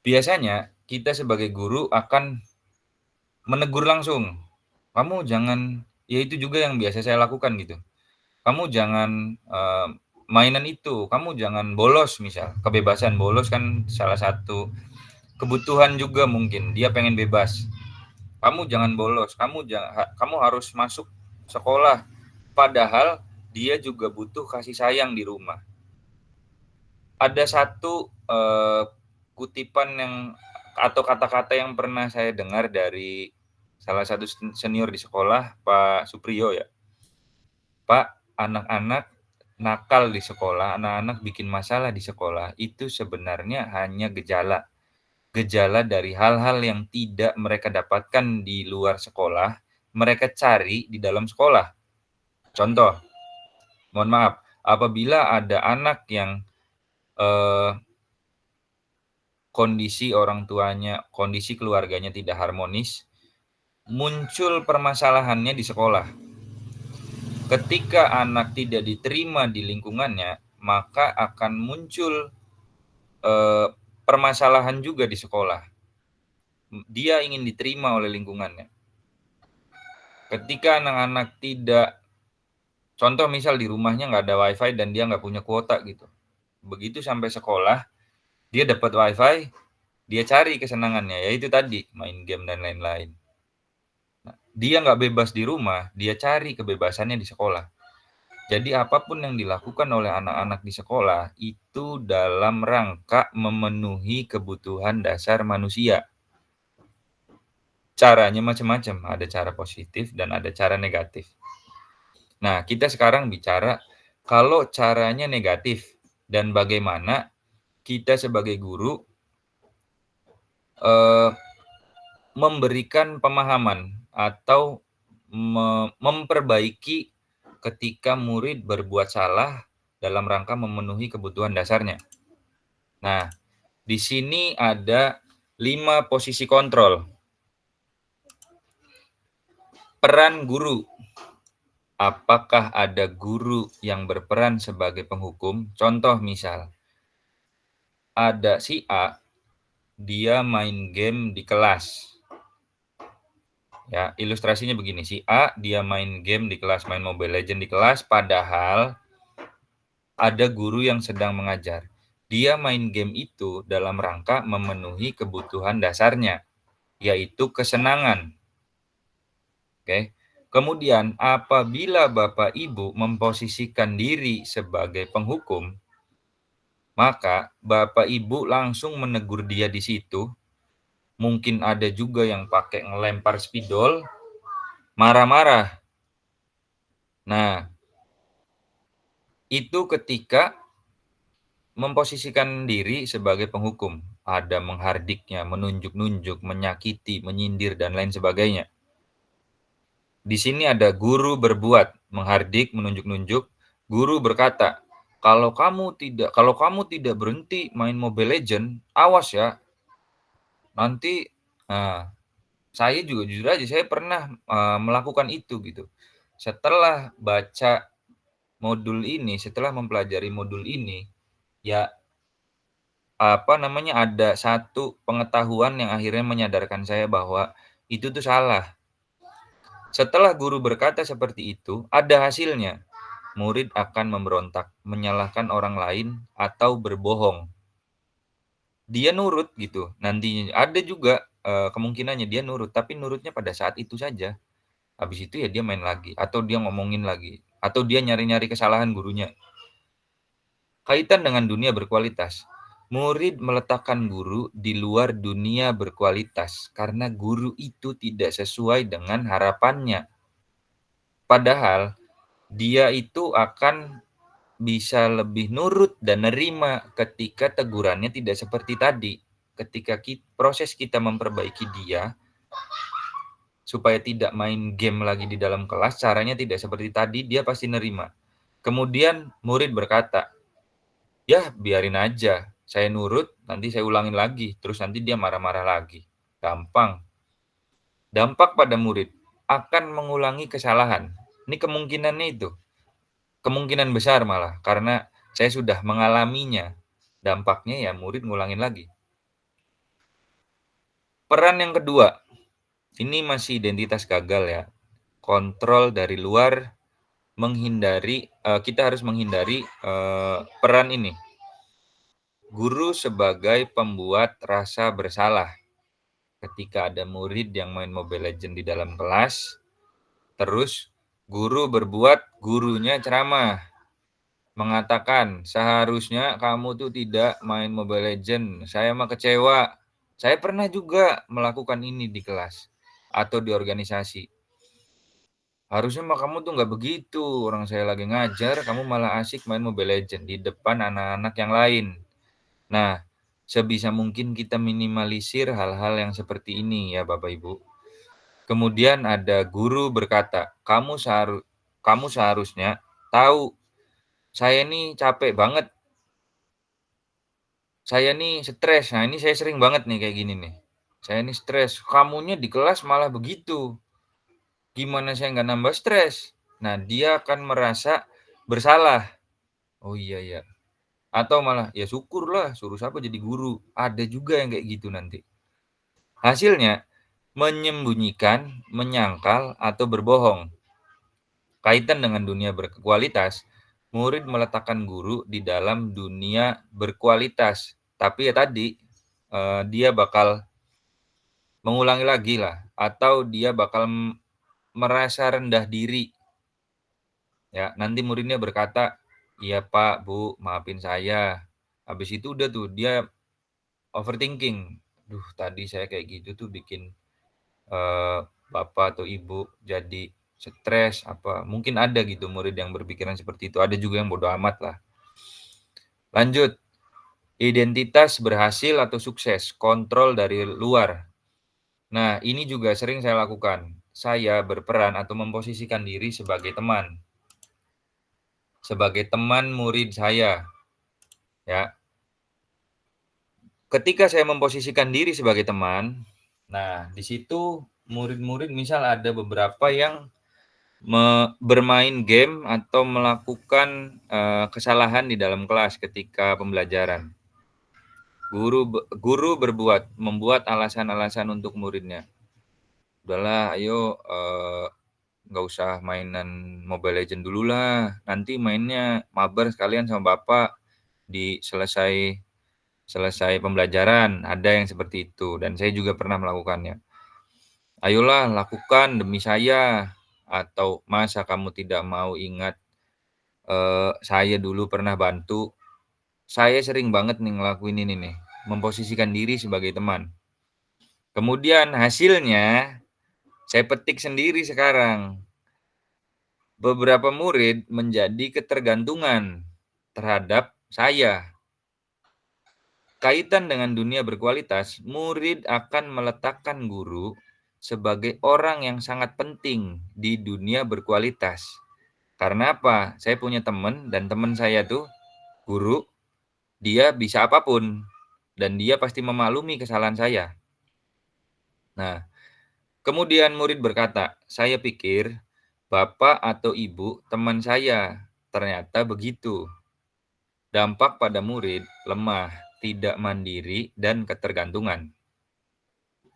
biasanya kita sebagai guru akan menegur langsung. Kamu jangan, ya itu juga yang biasa saya lakukan gitu. Kamu jangan mainan itu, kamu jangan bolos misal. Kebebasan bolos kan salah satu kebutuhan juga mungkin. Dia pengen bebas. Kamu jangan bolos, kamu harus masuk sekolah. Padahal dia juga butuh kasih sayang di rumah. Ada satu kutipan yang atau kata-kata yang pernah saya dengar dari salah satu senior di sekolah, Pak Supriyo ya. Pak, anak-anak nakal di sekolah, anak-anak bikin masalah di sekolah, itu sebenarnya hanya gejala. Gejala dari hal-hal yang tidak mereka dapatkan di luar sekolah, mereka cari di dalam sekolah. Contoh, mohon maaf, apabila ada anak yang kondisi orang tuanya, kondisi keluarganya tidak harmonis, muncul permasalahannya di sekolah. Ketika anak tidak diterima di lingkungannya, maka akan muncul permasalahan juga di sekolah. Dia ingin diterima oleh lingkungannya. Ketika anak-anak tidak, contoh misal di rumahnya nggak ada wifi dan dia nggak punya kuota gitu. Begitu sampai sekolah, dia dapat wifi, dia cari kesenangannya, yaitu tadi main game dan lain-lain. Nah, dia nggak bebas di rumah, dia cari kebebasannya di sekolah. Jadi apapun yang dilakukan oleh anak-anak di sekolah itu dalam rangka memenuhi kebutuhan dasar manusia. Caranya macam-macam, ada cara positif dan ada cara negatif. Nah, kita sekarang bicara kalau caranya negatif dan bagaimana kita sebagai guru memberikan pemahaman atau memperbaiki ketika murid berbuat salah dalam rangka memenuhi kebutuhan dasarnya. Nah, di sini ada 5 posisi kontrol. Peran guru. Apakah ada guru yang berperan sebagai penghukum? Contoh misal, ada si A, dia main game di kelas. Ya, ilustrasinya begini, si A dia main game di kelas, main Mobile Legends di kelas, padahal ada guru yang sedang mengajar. Dia main game itu dalam rangka memenuhi kebutuhan dasarnya, yaitu kesenangan. Oke. Kemudian apabila Bapak Ibu memposisikan diri sebagai penghukum, maka Bapak Ibu langsung menegur dia di situ. Mungkin ada juga yang pakai ngelempar spidol, marah-marah. Nah, itu ketika memposisikan diri sebagai penghukum. Ada menghardiknya, menunjuk-nunjuk, menyakiti, menyindir, dan lain sebagainya. Di sini ada guru berbuat, menghardik, menunjuk-nunjuk. Guru berkata, kalau kamu tidak berhenti main Mobile Legends, awas ya. Nanti, saya juga jujur aja, saya pernah melakukan itu gitu. Setelah baca modul ini, setelah mempelajari modul ini, ya ada satu pengetahuan yang akhirnya menyadarkan saya bahwa itu tuh salah. Setelah guru berkata seperti itu, ada hasilnya. Murid akan memberontak, menyalahkan orang lain, atau berbohong. Dia nurut gitu. Nantinya ada juga kemungkinannya dia nurut, tapi nurutnya pada saat itu saja. Habis itu ya dia main lagi, atau dia ngomongin lagi, atau dia nyari-nyari kesalahan gurunya. Kaitan dengan dunia berkualitas. Murid meletakkan guru di luar dunia berkualitas karena guru itu tidak sesuai dengan harapannya. Padahal dia itu akan bisa lebih nurut dan nerima ketika tegurannya tidak seperti tadi. Ketika proses kita memperbaiki dia supaya tidak main game lagi di dalam kelas, caranya tidak seperti tadi, dia pasti nerima. Kemudian murid berkata, ya biarin aja, saya nurut, nanti saya ulangin lagi, terus nanti dia marah-marah lagi. Gampang. Dampak pada murid akan mengulangi kesalahan. Ini kemungkinannya itu. Kemungkinan besar malah, karena saya sudah mengalaminya. Dampaknya ya murid ngulangin lagi. Peran yang kedua, ini masih identitas gagal ya. Kontrol dari luar, kita harus menghindari peran ini. Guru sebagai pembuat rasa bersalah. Ketika ada murid yang main Mobile Legends di dalam kelas, terus guru berbuat, gurunya ceramah. Mengatakan, seharusnya kamu tuh tidak main Mobile Legends. Saya mah kecewa. Saya pernah juga melakukan ini di kelas atau di organisasi. Harusnya mah kamu tuh nggak begitu, orang saya lagi ngajar, kamu malah asik main Mobile Legends di depan anak-anak yang lain. Nah, sebisa mungkin kita minimalisir hal-hal yang seperti ini ya Bapak Ibu. Kemudian ada guru berkata, kamu seharusnya tahu, saya nih capek banget, saya nih stres. Nah, ini saya sering banget nih kayak gini nih. Saya nih stres, kamunya di kelas malah begitu. Gimana saya nggak nambah stres? Nah, dia akan merasa bersalah. Oh iya ya. Atau malah, ya syukurlah, suruh siapa jadi guru. Ada juga yang kayak gitu nanti. Hasilnya, menyembunyikan, menyangkal, atau berbohong. Kaitan dengan dunia berkualitas, murid meletakkan guru di dalam dunia berkualitas. Tapi ya tadi, dia bakal mengulangi lagi lah. Atau dia bakal merasa rendah diri. Ya, nanti muridnya berkata, iya Pak, Bu, maafin saya. Habis itu udah tuh, dia overthinking. Duh, tadi saya kayak gitu tuh bikin Bapak atau Ibu jadi stres apa. Mungkin ada gitu murid yang berpikiran seperti itu. Ada juga yang bodoh amat lah. Lanjut. Identitas berhasil atau sukses, kontrol dari luar. Nah, ini juga sering saya lakukan. Saya berperan atau memposisikan diri sebagai teman. Sebagai teman murid saya. Ya. Ketika saya memposisikan diri sebagai teman, nah di situ murid-murid misal ada beberapa yang bermain game atau melakukan kesalahan di dalam kelas ketika pembelajaran. Guru membuat alasan-alasan untuk muridnya. Udahlah, ayo nggak usah mainan Mobile Legends dulu lah. Nanti mainnya mabar sekalian sama Bapak di selesai pembelajaran. Ada yang seperti itu dan saya juga pernah melakukannya. Ayolah lakukan demi saya, atau masa kamu tidak mau ingat saya dulu pernah bantu. Saya sering banget nih ngelakuin ini nih, memposisikan diri sebagai teman. Kemudian hasilnya saya petik sendiri sekarang. Beberapa murid menjadi ketergantungan terhadap saya. Kaitan dengan dunia berkualitas, murid akan meletakkan guru sebagai orang yang sangat penting di dunia berkualitas. Karena apa? Saya punya teman dan teman saya tuh guru, dia bisa apapun dan dia pasti memaklumi kesalahan saya. Nah, kemudian murid berkata, saya pikir Bapak atau Ibu teman saya, ternyata begitu. Dampak pada murid lemah, tidak mandiri, dan ketergantungan.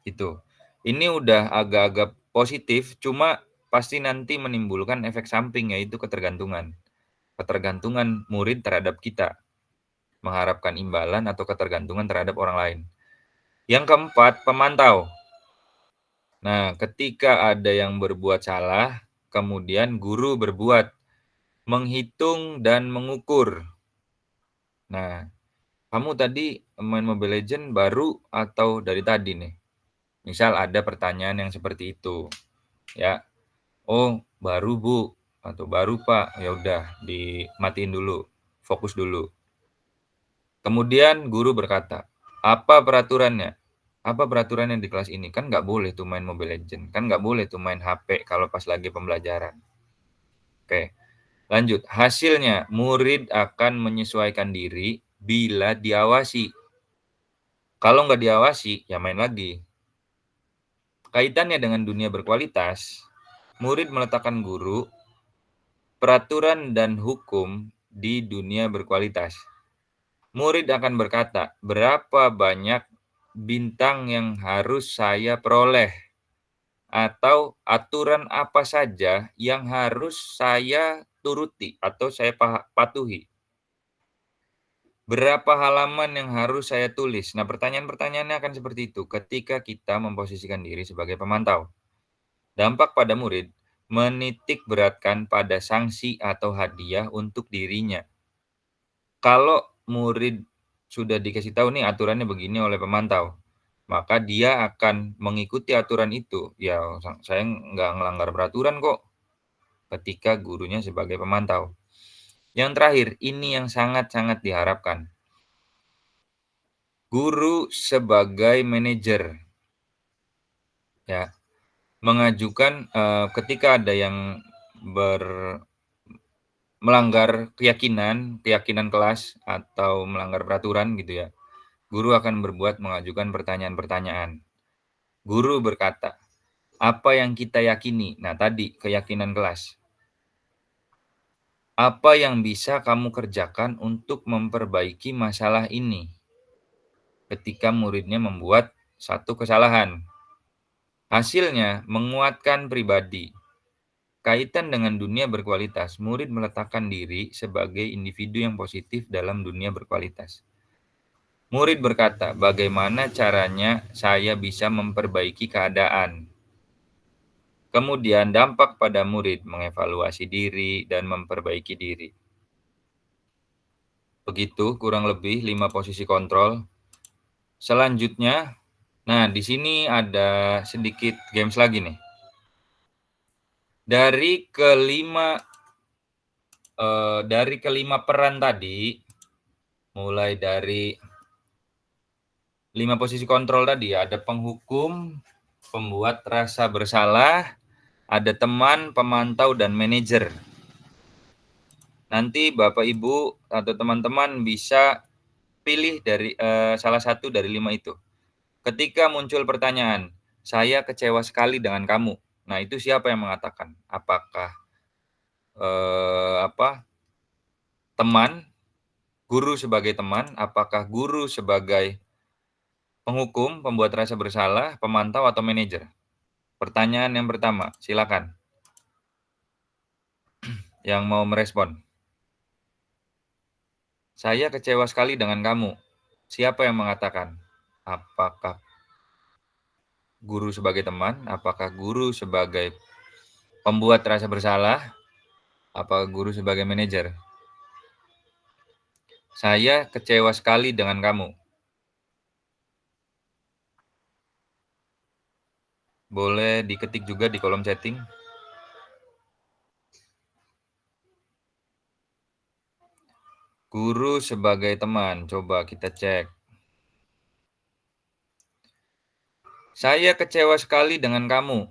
Itu. Ini udah agak-agak positif, cuma pasti nanti menimbulkan efek samping, yaitu ketergantungan. Ketergantungan murid terhadap kita. Mengharapkan imbalan atau ketergantungan terhadap orang lain. Yang keempat, pemantau. Nah, ketika ada yang berbuat salah, kemudian guru berbuat menghitung dan mengukur. Nah, kamu tadi main Mobile Legends baru atau dari tadi nih? Misal ada pertanyaan yang seperti itu. Ya. Oh, baru Bu atau baru Pak. Ya udah, dimatiin dulu. Fokus dulu. Kemudian guru berkata, apa peraturannya? Apa peraturannya di kelas ini? Kan nggak boleh tuh main Mobile Legends. Kan nggak boleh tuh main HP kalau pas lagi pembelajaran. Oke. Lanjut, hasilnya murid akan menyesuaikan diri bila diawasi. Kalau nggak diawasi, ya main lagi. Kaitannya dengan dunia berkualitas, murid meletakkan guru, peraturan dan hukum di dunia berkualitas. Murid akan berkata, berapa banyak bintang yang harus saya peroleh? Atau aturan apa saja yang harus saya turuti atau saya patuhi? Berapa halaman yang harus saya tulis? Nah, pertanyaan-pertanyaannya akan seperti itu ketika kita memposisikan diri sebagai pemantau. Dampak pada murid, menitik beratkan pada sanksi atau hadiah untuk dirinya. Kalau murid sudah dikasih tahu nih aturannya begini oleh pemantau, maka dia akan mengikuti aturan itu. Ya, saya nggak ngelanggar peraturan kok ketika gurunya sebagai pemantau. Yang terakhir, ini yang sangat-sangat diharapkan. Guru sebagai manajer, ya, mengajukan ketika ada yang melanggar keyakinan kelas atau melanggar peraturan gitu ya, guru akan mengajukan pertanyaan-pertanyaan. Guru berkata, apa yang kita yakini? Nah, tadi keyakinan kelas. Apa yang bisa kamu kerjakan untuk memperbaiki masalah ini? Ketika muridnya membuat satu kesalahan. Hasilnya menguatkan pribadi. Kaitan dengan dunia berkualitas, murid meletakkan diri sebagai individu yang positif dalam dunia berkualitas. Murid berkata, bagaimana caranya saya bisa memperbaiki keadaan? Kemudian dampak pada murid mengevaluasi diri dan memperbaiki diri. Begitu kurang lebih 5 posisi kontrol. Selanjutnya, nah di sini ada sedikit games lagi nih. Dari kelima peran tadi, mulai dari 5 posisi kontrol tadi, ada penghukum, pembuat rasa bersalah, ada teman, pemantau, dan manajer. Nanti Bapak Ibu atau teman-teman bisa pilih dari salah satu dari 5 itu. Ketika muncul pertanyaan, saya kecewa sekali dengan kamu. Nah, itu siapa yang mengatakan? Apakah teman, guru sebagai teman, apakah guru sebagai penghukum, pembuat rasa bersalah, pemantau, atau manajer? Pertanyaan yang pertama, silakan. Yang mau merespon. Saya kecewa sekali dengan kamu. Siapa yang mengatakan? Apakah guru sebagai teman? Apakah guru sebagai pembuat rasa bersalah? Apakah guru sebagai manajer? Saya kecewa sekali dengan kamu. Boleh diketik juga di kolom chatting. Guru sebagai teman, coba kita cek. Saya kecewa sekali dengan kamu.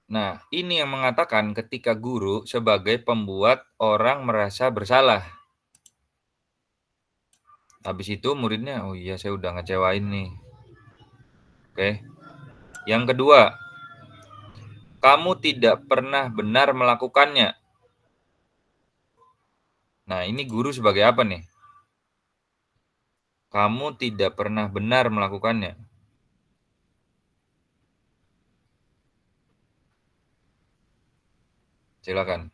Nah, ini yang mengatakan ketika guru sebagai pembuat orang merasa bersalah. Habis itu muridnya, oh iya saya udah ngecewain nih. Oke. Yang kedua, kamu tidak pernah benar melakukannya. Nah, ini guru sebagai apa nih? Kamu tidak pernah benar melakukannya. Silakan.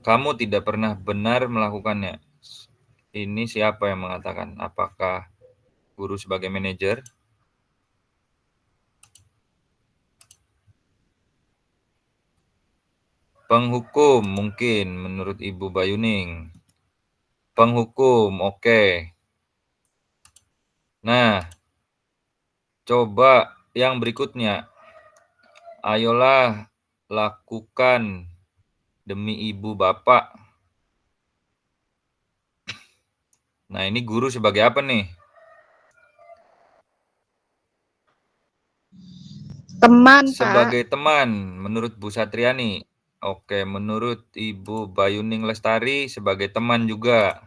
Kamu tidak pernah benar melakukannya. Ini siapa yang mengatakan? Apakah guru sebagai manajer? Penghukum mungkin menurut Ibu Bayuning. Penghukum, oke. Nah, coba yang berikutnya. Ayolah lakukan demi ibu bapak. Nah, ini guru sebagai apa nih? Teman, Pak. Sebagai teman, menurut Bu Satriani. Oke, menurut Ibu Bayuning Lestari sebagai teman juga.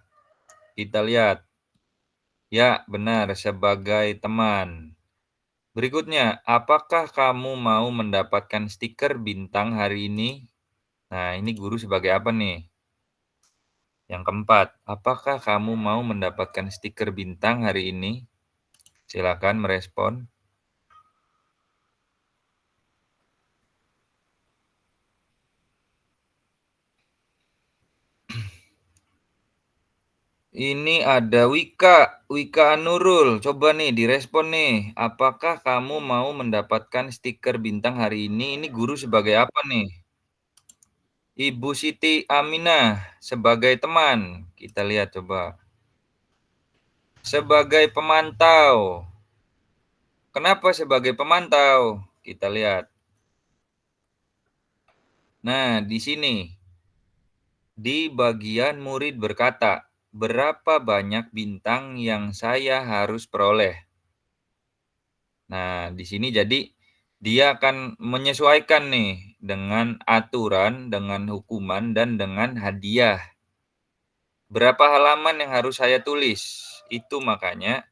Kita lihat. Ya, benar, sebagai teman. Berikutnya, apakah kamu mau mendapatkan stiker bintang hari ini? Nah, ini guru sebagai apa nih? Yang keempat, apakah kamu mau mendapatkan stiker bintang hari ini? Silakan merespon. Ini ada Wika Nurul. Coba nih direspon nih. Apakah kamu mau mendapatkan stiker bintang hari ini? Ini guru sebagai apa nih? Ibu Siti Aminah sebagai teman. Kita lihat coba. Sebagai pemantau. Kenapa sebagai pemantau? Kita lihat. Nah, di sini. Di bagian murid berkata, berapa banyak bintang yang saya harus peroleh? Nah, di sini jadi dia akan menyesuaikan nih dengan aturan, dengan hukuman, dan dengan hadiah. Berapa halaman yang harus saya tulis? Itu makanya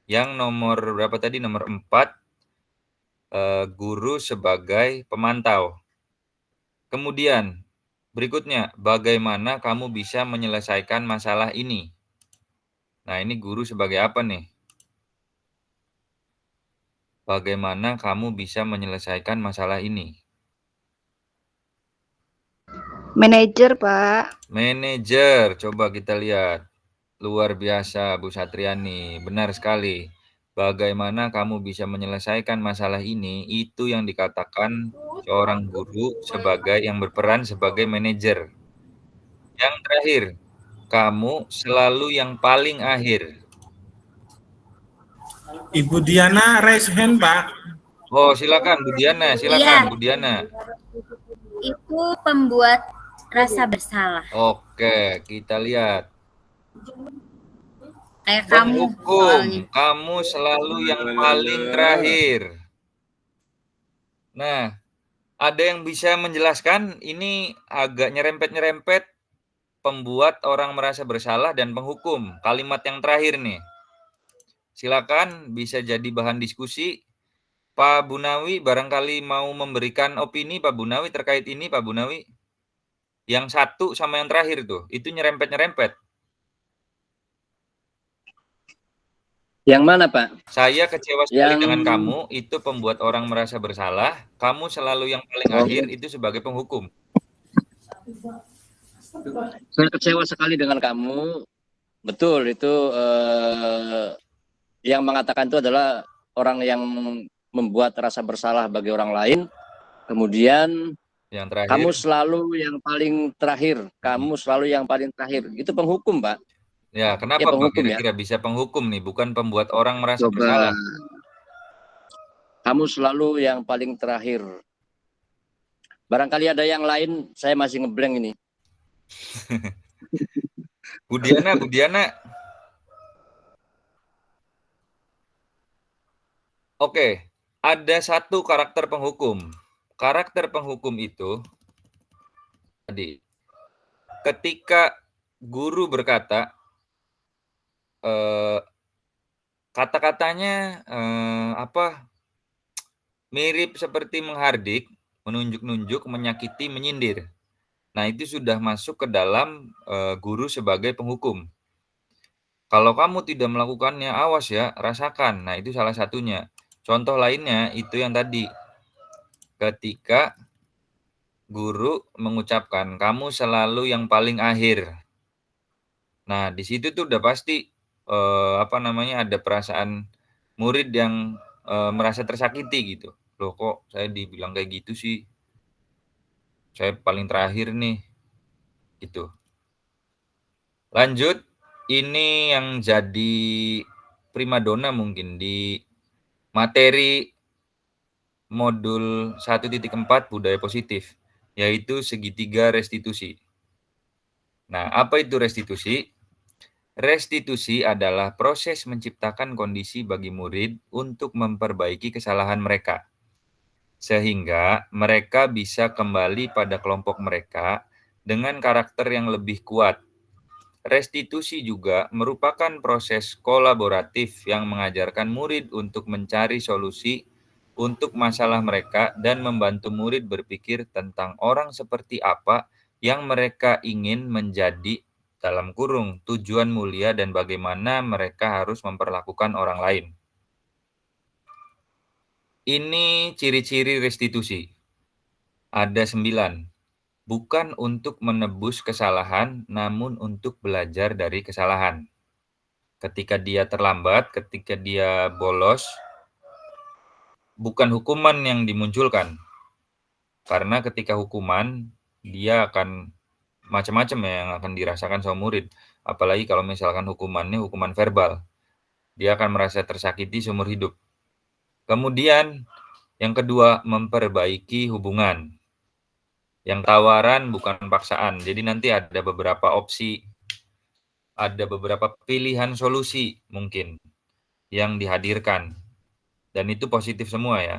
yang nomor berapa tadi? Nomor 4, guru sebagai pemantau. Kemudian, berikutnya, bagaimana kamu bisa menyelesaikan masalah ini? Nah, ini guru sebagai apa nih? Bagaimana kamu bisa menyelesaikan masalah ini? Manajer, Pak. Manajer, coba kita lihat. Luar biasa, Bu Satriani. Benar sekali. Bagaimana kamu bisa menyelesaikan masalah ini? Itu yang dikatakan seorang guru sebagai yang berperan sebagai manajer. Yang terakhir, kamu selalu yang paling akhir. Ibu Diana raise hand, Pak. Oh, silakan Bu Diana, silakan Bu Diana. Itu pembuat rasa bersalah. Oke, kita lihat. Kayak kamu soalnya. Kamu selalu yang paling terakhir. Nah, ada yang bisa menjelaskan? Ini agak nyerempet-nyerempet pembuat orang merasa bersalah dan penghukum. Kalimat yang terakhir nih. Silakan, bisa jadi bahan diskusi. Pak Bunawi barangkali mau memberikan opini Pak Bunawi terkait ini, Pak Bunawi. Yang satu sama yang terakhir tuh, itu nyerempet-nyerempet. Yang mana, Pak? Saya kecewa sekali dengan kamu, itu pembuat orang merasa bersalah. Kamu selalu yang paling akhir, itu sebagai penghukum. Saya kecewa sekali dengan kamu. Betul, itu yang mengatakan itu adalah orang yang membuat rasa bersalah bagi orang lain. Kemudian yang terakhir, kamu selalu yang paling terakhir. Kamu selalu yang paling terakhir. Itu penghukum, Pak. Ya, kenapa Ya, Pak kira-kira bisa penghukum nih, bukan pembuat orang merasa bersalah? Kamu selalu yang paling terakhir. Barangkali ada yang lain, saya masih ngeblank ini. Bu Diana. Oke, ada satu karakter penghukum. Karakter penghukum itu tadi ketika guru berkata, kata-katanya mirip seperti menghardik, menunjuk-nunjuk, menyakiti, menyindir. Nah, itu sudah masuk ke dalam guru sebagai penghukum. Kalau kamu tidak melakukannya, awas ya, rasakan. Nah, itu salah satunya. Contoh lainnya itu yang tadi. Ketika guru mengucapkan, kamu selalu yang paling akhir. Nah, di situ tuh udah pasti ada perasaan murid yang merasa tersakiti gitu. Loh, kok saya dibilang kayak gitu sih? Saya paling terakhir nih. Gitu. Lanjut, ini yang jadi primadona mungkin di materi modul 1.4 budaya positif, yaitu segitiga restitusi. Nah, apa itu restitusi? Restitusi adalah proses menciptakan kondisi bagi murid untuk memperbaiki kesalahan mereka, sehingga mereka bisa kembali pada kelompok mereka dengan karakter yang lebih kuat. Restitusi juga merupakan proses kolaboratif yang mengajarkan murid untuk mencari solusi untuk masalah mereka dan membantu murid berpikir tentang orang seperti apa yang mereka ingin menjadi dalam kurung tujuan mulia dan bagaimana mereka harus memperlakukan orang lain. Ini ciri-ciri restitusi. Ada 9. Bukan untuk menebus kesalahan, namun untuk belajar dari kesalahan. Ketika dia terlambat, ketika dia bolos, bukan hukuman yang dimunculkan. Karena ketika hukuman, dia akan macam-macam ya yang akan dirasakan sama murid. Apalagi kalau misalkan hukumannya hukuman verbal. Dia akan merasa tersakiti seumur hidup. Kemudian yang kedua, memperbaiki hubungan. Yang tawaran bukan paksaan. Jadi nanti ada beberapa opsi, ada beberapa pilihan solusi mungkin yang dihadirkan. Dan itu positif semua ya.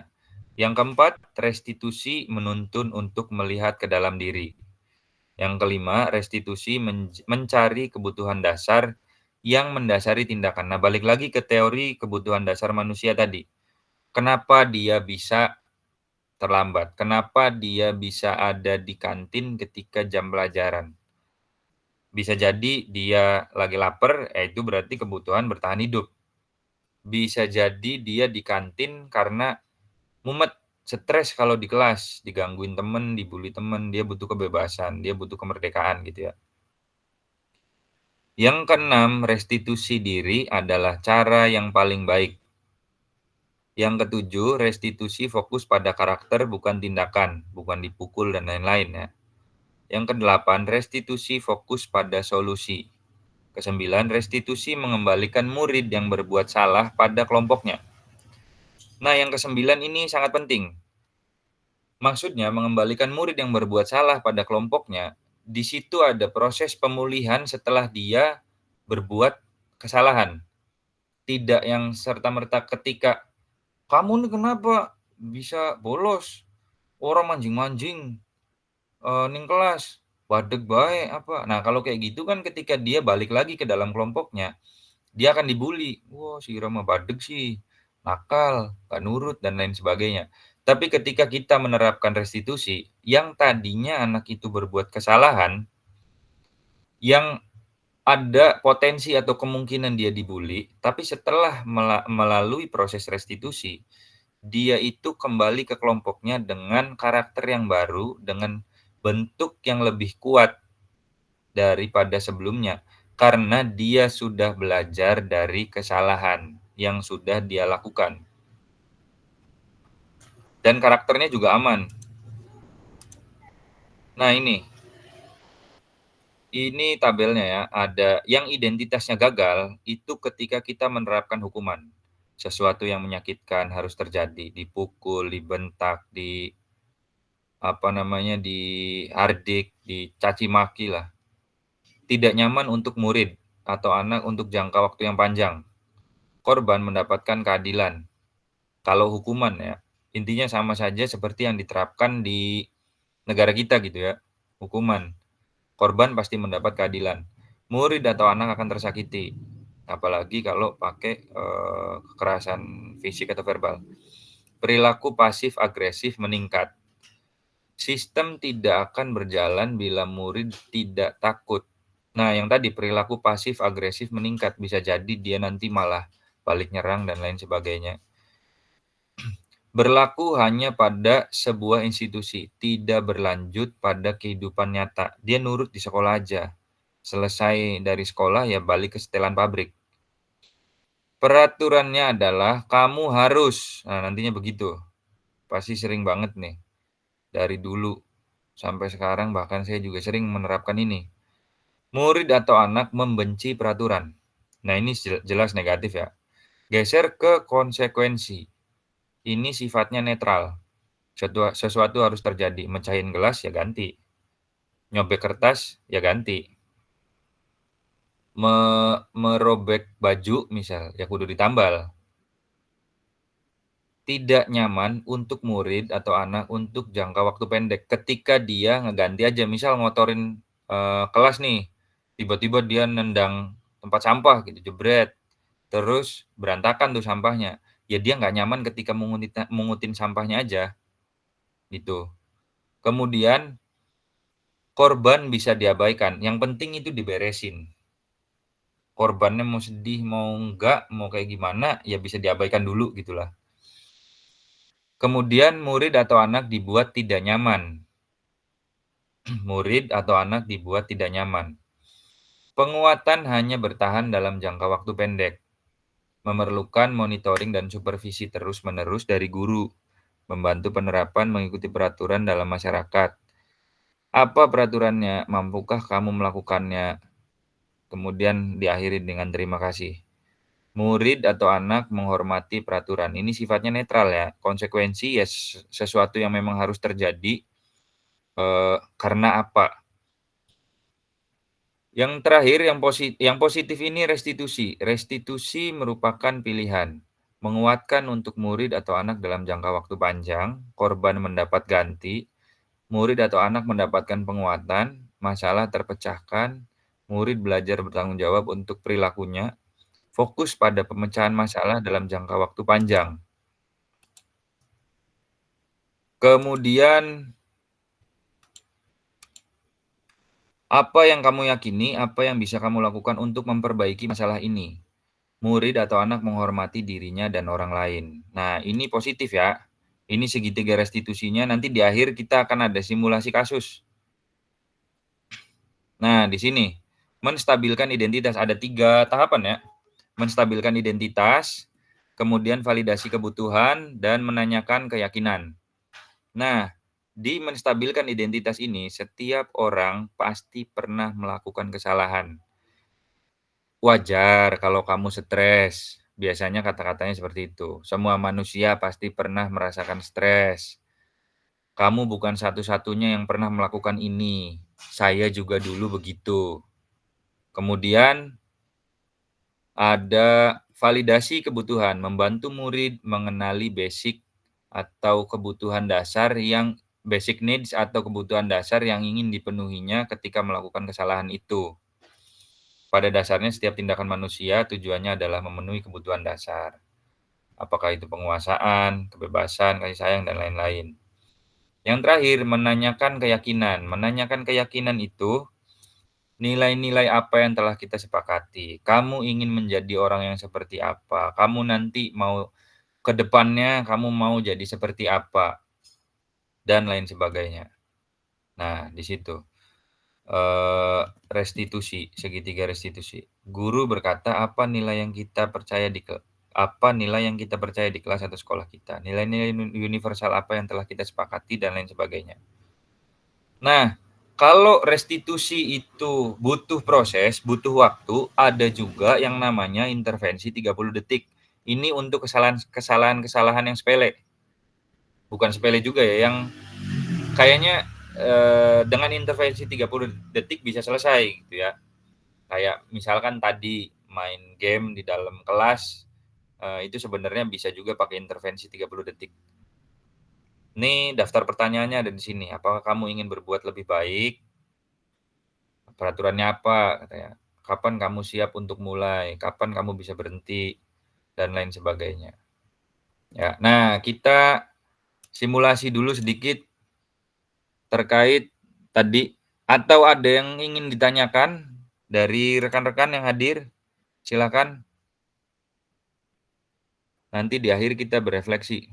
Yang keempat, restitusi menuntun untuk melihat ke dalam diri. Yang kelima, restitusi mencari kebutuhan dasar yang mendasari tindakan. Nah, balik lagi ke teori kebutuhan dasar manusia tadi. Kenapa dia bisa terlambat? Kenapa dia bisa ada di kantin ketika jam pelajaran? Bisa jadi dia lagi lapar, itu berarti kebutuhan bertahan hidup. Bisa jadi dia di kantin karena mumet, stres kalau di kelas, digangguin temen, dibully temen, dia butuh kebebasan, dia butuh kemerdekaan gitu ya. Yang keenam, restitusi diri adalah cara yang paling baik. Yang ketujuh, restitusi fokus pada karakter bukan tindakan, bukan dipukul dan lain-lain ya. Yang kedelapan, restitusi fokus pada solusi. Kesembilan, restitusi mengembalikan murid yang berbuat salah pada kelompoknya. Nah, yang kesembilan ini sangat penting. Maksudnya, mengembalikan murid yang berbuat salah pada kelompoknya, di situ ada proses pemulihan setelah dia berbuat kesalahan. Tidak yang serta-merta ketika, kamu nih kenapa bisa bolos? Orang manjing-manjing ning kelas, badeg bae apa. Nah, kalau kayak gitu kan ketika dia balik lagi ke dalam kelompoknya, dia akan dibully. Wah, si Rama badeg sih, nakal, gak nurut, dan lain sebagainya. Tapi ketika kita menerapkan restitusi, yang tadinya anak itu berbuat kesalahan, yang ada potensi atau kemungkinan dia dibully, tapi setelah melalui proses restitusi, dia itu kembali ke kelompoknya dengan karakter yang baru, dengan bentuk yang lebih kuat daripada sebelumnya, karena dia sudah belajar dari kesalahan yang sudah dia lakukan. Dan karakternya juga aman. Nah, ini tabelnya ya, ada yang identitasnya gagal, itu ketika kita menerapkan hukuman. Sesuatu yang menyakitkan harus terjadi, dipukul, dibentak, dihardik, dicaci maki lah. Tidak nyaman untuk murid atau anak untuk jangka waktu yang panjang. Korban mendapatkan keadilan. Kalau hukuman ya, intinya sama saja seperti yang diterapkan di negara kita gitu ya. Hukuman. Korban pasti mendapat keadilan. Murid atau anak akan tersakiti. Apalagi kalau pakai kekerasan fisik atau verbal. Perilaku pasif agresif meningkat. Sistem tidak akan berjalan bila murid tidak takut. Nah, yang tadi perilaku pasif agresif meningkat, bisa jadi dia nanti malah balik nyerang dan lain sebagainya. Berlaku hanya pada sebuah institusi, tidak berlanjut pada kehidupan nyata. Dia nurut di sekolah aja. Selesai dari sekolah ya balik ke setelan pabrik. Peraturannya adalah kamu harus, nah nantinya begitu. Pasti sering banget nih. Dari dulu sampai sekarang bahkan saya juga sering menerapkan ini. Murid atau anak membenci peraturan. Nah, ini jelas negatif ya. Geser ke konsekuensi. Ini sifatnya netral. Sesuatu harus terjadi. Mecahin gelas ya ganti. Nyobek kertas ya ganti. Merobek baju misal ya kudu ditambal. Tidak nyaman untuk murid atau anak untuk jangka waktu pendek. Ketika dia ngeganti aja. Misal ngotorin kelas nih. Tiba-tiba dia nendang tempat sampah gitu, jebret. Terus berantakan tuh sampahnya. Ya dia nggak nyaman ketika mengutin sampahnya aja. Gitu. Kemudian korban bisa diabaikan. Yang penting itu diberesin. Korbannya mau sedih, mau enggak, mau kayak gimana, ya bisa diabaikan dulu gitulah. Kemudian murid atau anak dibuat tidak nyaman. Murid atau anak dibuat tidak nyaman. Penguatan hanya bertahan dalam jangka waktu pendek. Memerlukan monitoring dan supervisi terus-menerus dari guru. Membantu penerapan mengikuti peraturan dalam masyarakat. Apa peraturannya? Mampukah kamu melakukannya? Kemudian diakhiri dengan terima kasih. Murid atau anak menghormati peraturan. Ini sifatnya netral ya. Konsekuensi ya sesuatu yang memang harus terjadi karena apa? Yang terakhir yang positif ini restitusi. Restitusi merupakan pilihan. Menguatkan untuk murid atau anak dalam jangka waktu panjang, korban mendapat ganti, murid atau anak mendapatkan penguatan, masalah terpecahkan, murid belajar bertanggung jawab untuk perilakunya, fokus pada pemecahan masalah dalam jangka waktu panjang. Kemudian, apa yang kamu yakini, apa yang bisa kamu lakukan untuk memperbaiki masalah ini? Murid atau anak menghormati dirinya dan orang lain. Nah, ini positif ya. Ini segitiga restitusinya, nanti di akhir kita akan ada simulasi kasus. Nah, di sini, menstabilkan identitas. Ada 3 tahapan ya. Menstabilkan identitas, kemudian validasi kebutuhan, dan menanyakan keyakinan. Nah, di menstabilkan identitas ini, setiap orang pasti pernah melakukan kesalahan. Wajar kalau kamu stres. Biasanya kata-katanya seperti itu. Semua manusia pasti pernah merasakan stres. Kamu bukan satu-satunya yang pernah melakukan ini. Saya juga dulu begitu. Kemudian ada validasi kebutuhan, membantu murid mengenali basic atau kebutuhan dasar yang basic needs atau kebutuhan dasar yang ingin dipenuhinya ketika melakukan kesalahan itu. Pada dasarnya setiap tindakan manusia tujuannya adalah memenuhi kebutuhan dasar. Apakah itu penguasaan, kebebasan, kasih sayang, dan lain-lain. Yang terakhir, menanyakan keyakinan. Menanyakan keyakinan itu nilai-nilai apa yang telah kita sepakati. Kamu ingin menjadi orang yang seperti apa? Kamu nanti mau ke depannya kamu mau jadi seperti apa? Dan lain sebagainya. Nah, di situ. Restitusi, segitiga restitusi. Guru berkata, apa nilai yang kita percaya di kelas atau sekolah kita? Nilai-nilai universal apa yang telah kita sepakati dan lain sebagainya. Nah, kalau restitusi itu butuh proses, butuh waktu, ada juga yang namanya intervensi 30 detik. Ini untuk kesalahan-kesalahan yang sepele. Bukan sepele juga ya, yang kayaknya dengan intervensi 30 detik bisa selesai gitu ya. Kayak misalkan tadi main game di dalam kelas, itu sebenarnya bisa juga pakai intervensi 30 detik. Nih daftar pertanyaannya ada di sini. Apakah kamu ingin berbuat lebih baik? Peraturannya apa? Katanya. Kapan kamu siap untuk mulai? Kapan kamu bisa berhenti? Dan lain sebagainya. Ya, nah kita simulasi dulu sedikit terkait tadi, atau ada yang ingin ditanyakan dari rekan-rekan yang hadir? Silakan. Nanti di akhir kita berefleksi.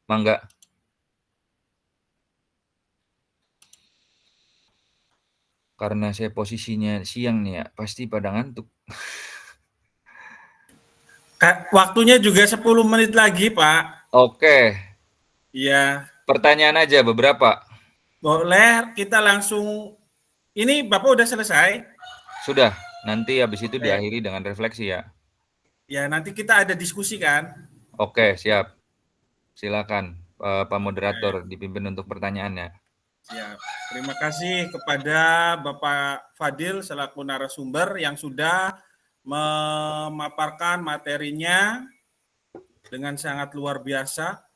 Mangga. Karena saya posisinya siang nih ya, pasti pada ngantuk. Waktunya juga 10 menit lagi, Pak. Oke. Iya. Pertanyaan aja beberapa. Boleh kita langsung, ini Bapak udah selesai? Sudah, nanti habis itu diakhiri dengan refleksi ya. Ya, nanti kita ada diskusi kan? Oke, siap. Silakan, Pak Moderator, dipimpin untuk pertanyaannya. Siap. Terima kasih kepada Bapak Fadil selaku narasumber yang sudah memaparkan materinya dengan sangat luar biasa.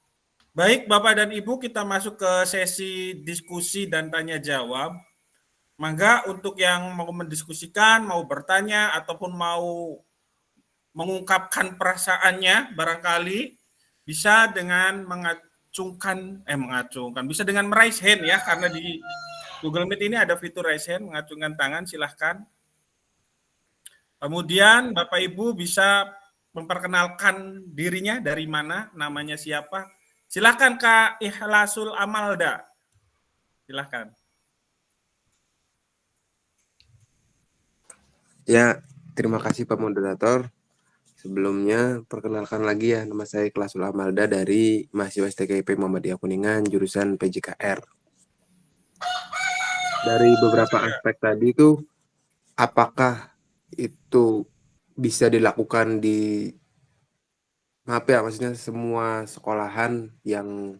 Baik, Bapak dan Ibu, kita masuk ke sesi diskusi dan tanya jawab. Mangga untuk yang mau mendiskusikan, mau bertanya, ataupun mau mengungkapkan perasaannya, barangkali bisa dengan bisa dengan raise hand ya, karena di Google Meet ini ada fitur raise hand, mengacungkan tangan, silahkan. Kemudian Bapak Ibu bisa memperkenalkan dirinya, dari mana, namanya siapa. Silahkan Kak Ikhlasul Amalda. Silahkan. Ya, terima kasih Pak Moderator. Sebelumnya, perkenalkan lagi ya, nama saya Ikhlasul Amalda dari mahasiswa STKIP Muhammadiyah Kuningan, jurusan PJKR. dari beberapa aspek tadi itu, apakah itu bisa dilakukan di maaf ya, maksudnya semua sekolahan yang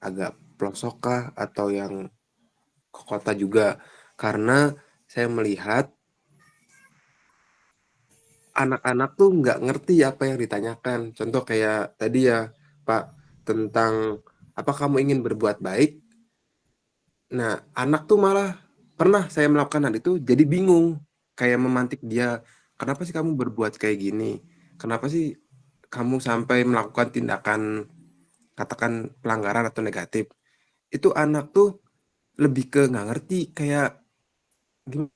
agak pelosok kah atau yang ke kota juga? Karena saya melihat anak-anak tuh nggak ngerti apa yang ditanyakan. Contoh kayak tadi ya, Pak, tentang apa kamu ingin berbuat baik? Nah, anak tuh malah pernah saya melakukan hal itu jadi bingung, kayak memantik dia, "Kenapa sih kamu berbuat kayak gini? Kenapa sih kamu sampai melakukan tindakan katakan pelanggaran atau negatif?" Itu anak tuh lebih ke nggak ngerti kayak gim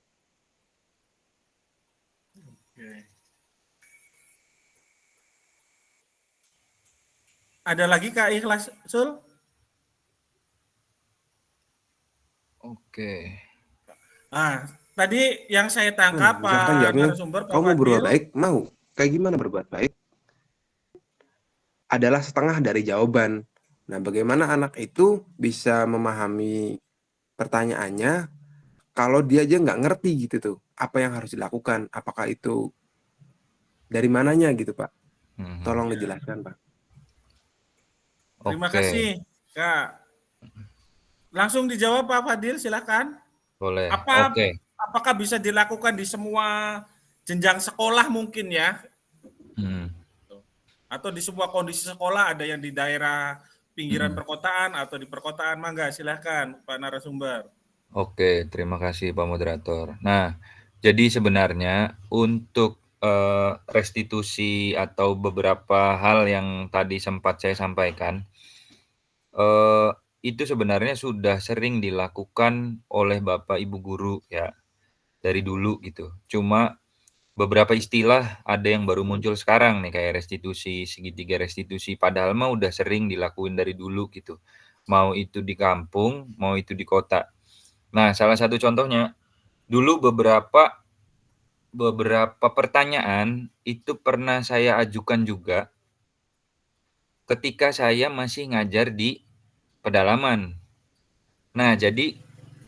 Oke. Ada lagi Kak Ikhlas, Sul? Oke. Tadi yang saya tangkap misalkan Pak jawabnya, narasumber, Pak "Kamu mau berbuat Fadil, baik? Mau." Kayak gimana berbuat baik? Adalah setengah dari jawaban. Nah, bagaimana anak itu bisa memahami pertanyaannya kalau dia aja nggak ngerti gitu tuh, apa yang harus dilakukan? Apakah itu dari mananya gitu, Pak? Tolong dijelaskan, Pak. terima Oke, kasih Kak. Langsung dijawab Pak Fadil, silakan. boleh. Apa Oke. apakah bisa dilakukan di semua jenjang sekolah mungkin ya? Hmm. Atau di semua kondisi sekolah, ada yang di daerah pinggiran Mm-mm. perkotaan atau di perkotaan, mangga silahkan Pak narasumber. Oke, terima kasih Pak Moderator. Nah, jadi sebenarnya untuk restitusi atau beberapa hal yang tadi sempat saya sampaikan, itu sebenarnya sudah sering dilakukan oleh Bapak Ibu guru ya, dari dulu gitu. Cuma beberapa istilah ada yang baru muncul sekarang nih, kayak restitusi, segitiga restitusi, padahal mah udah sering dilakuin dari dulu gitu. Mau itu di kampung, mau itu di kota. Nah, salah satu contohnya, dulu beberapa pertanyaan itu pernah saya ajukan juga ketika saya masih ngajar di pedalaman. Nah, jadi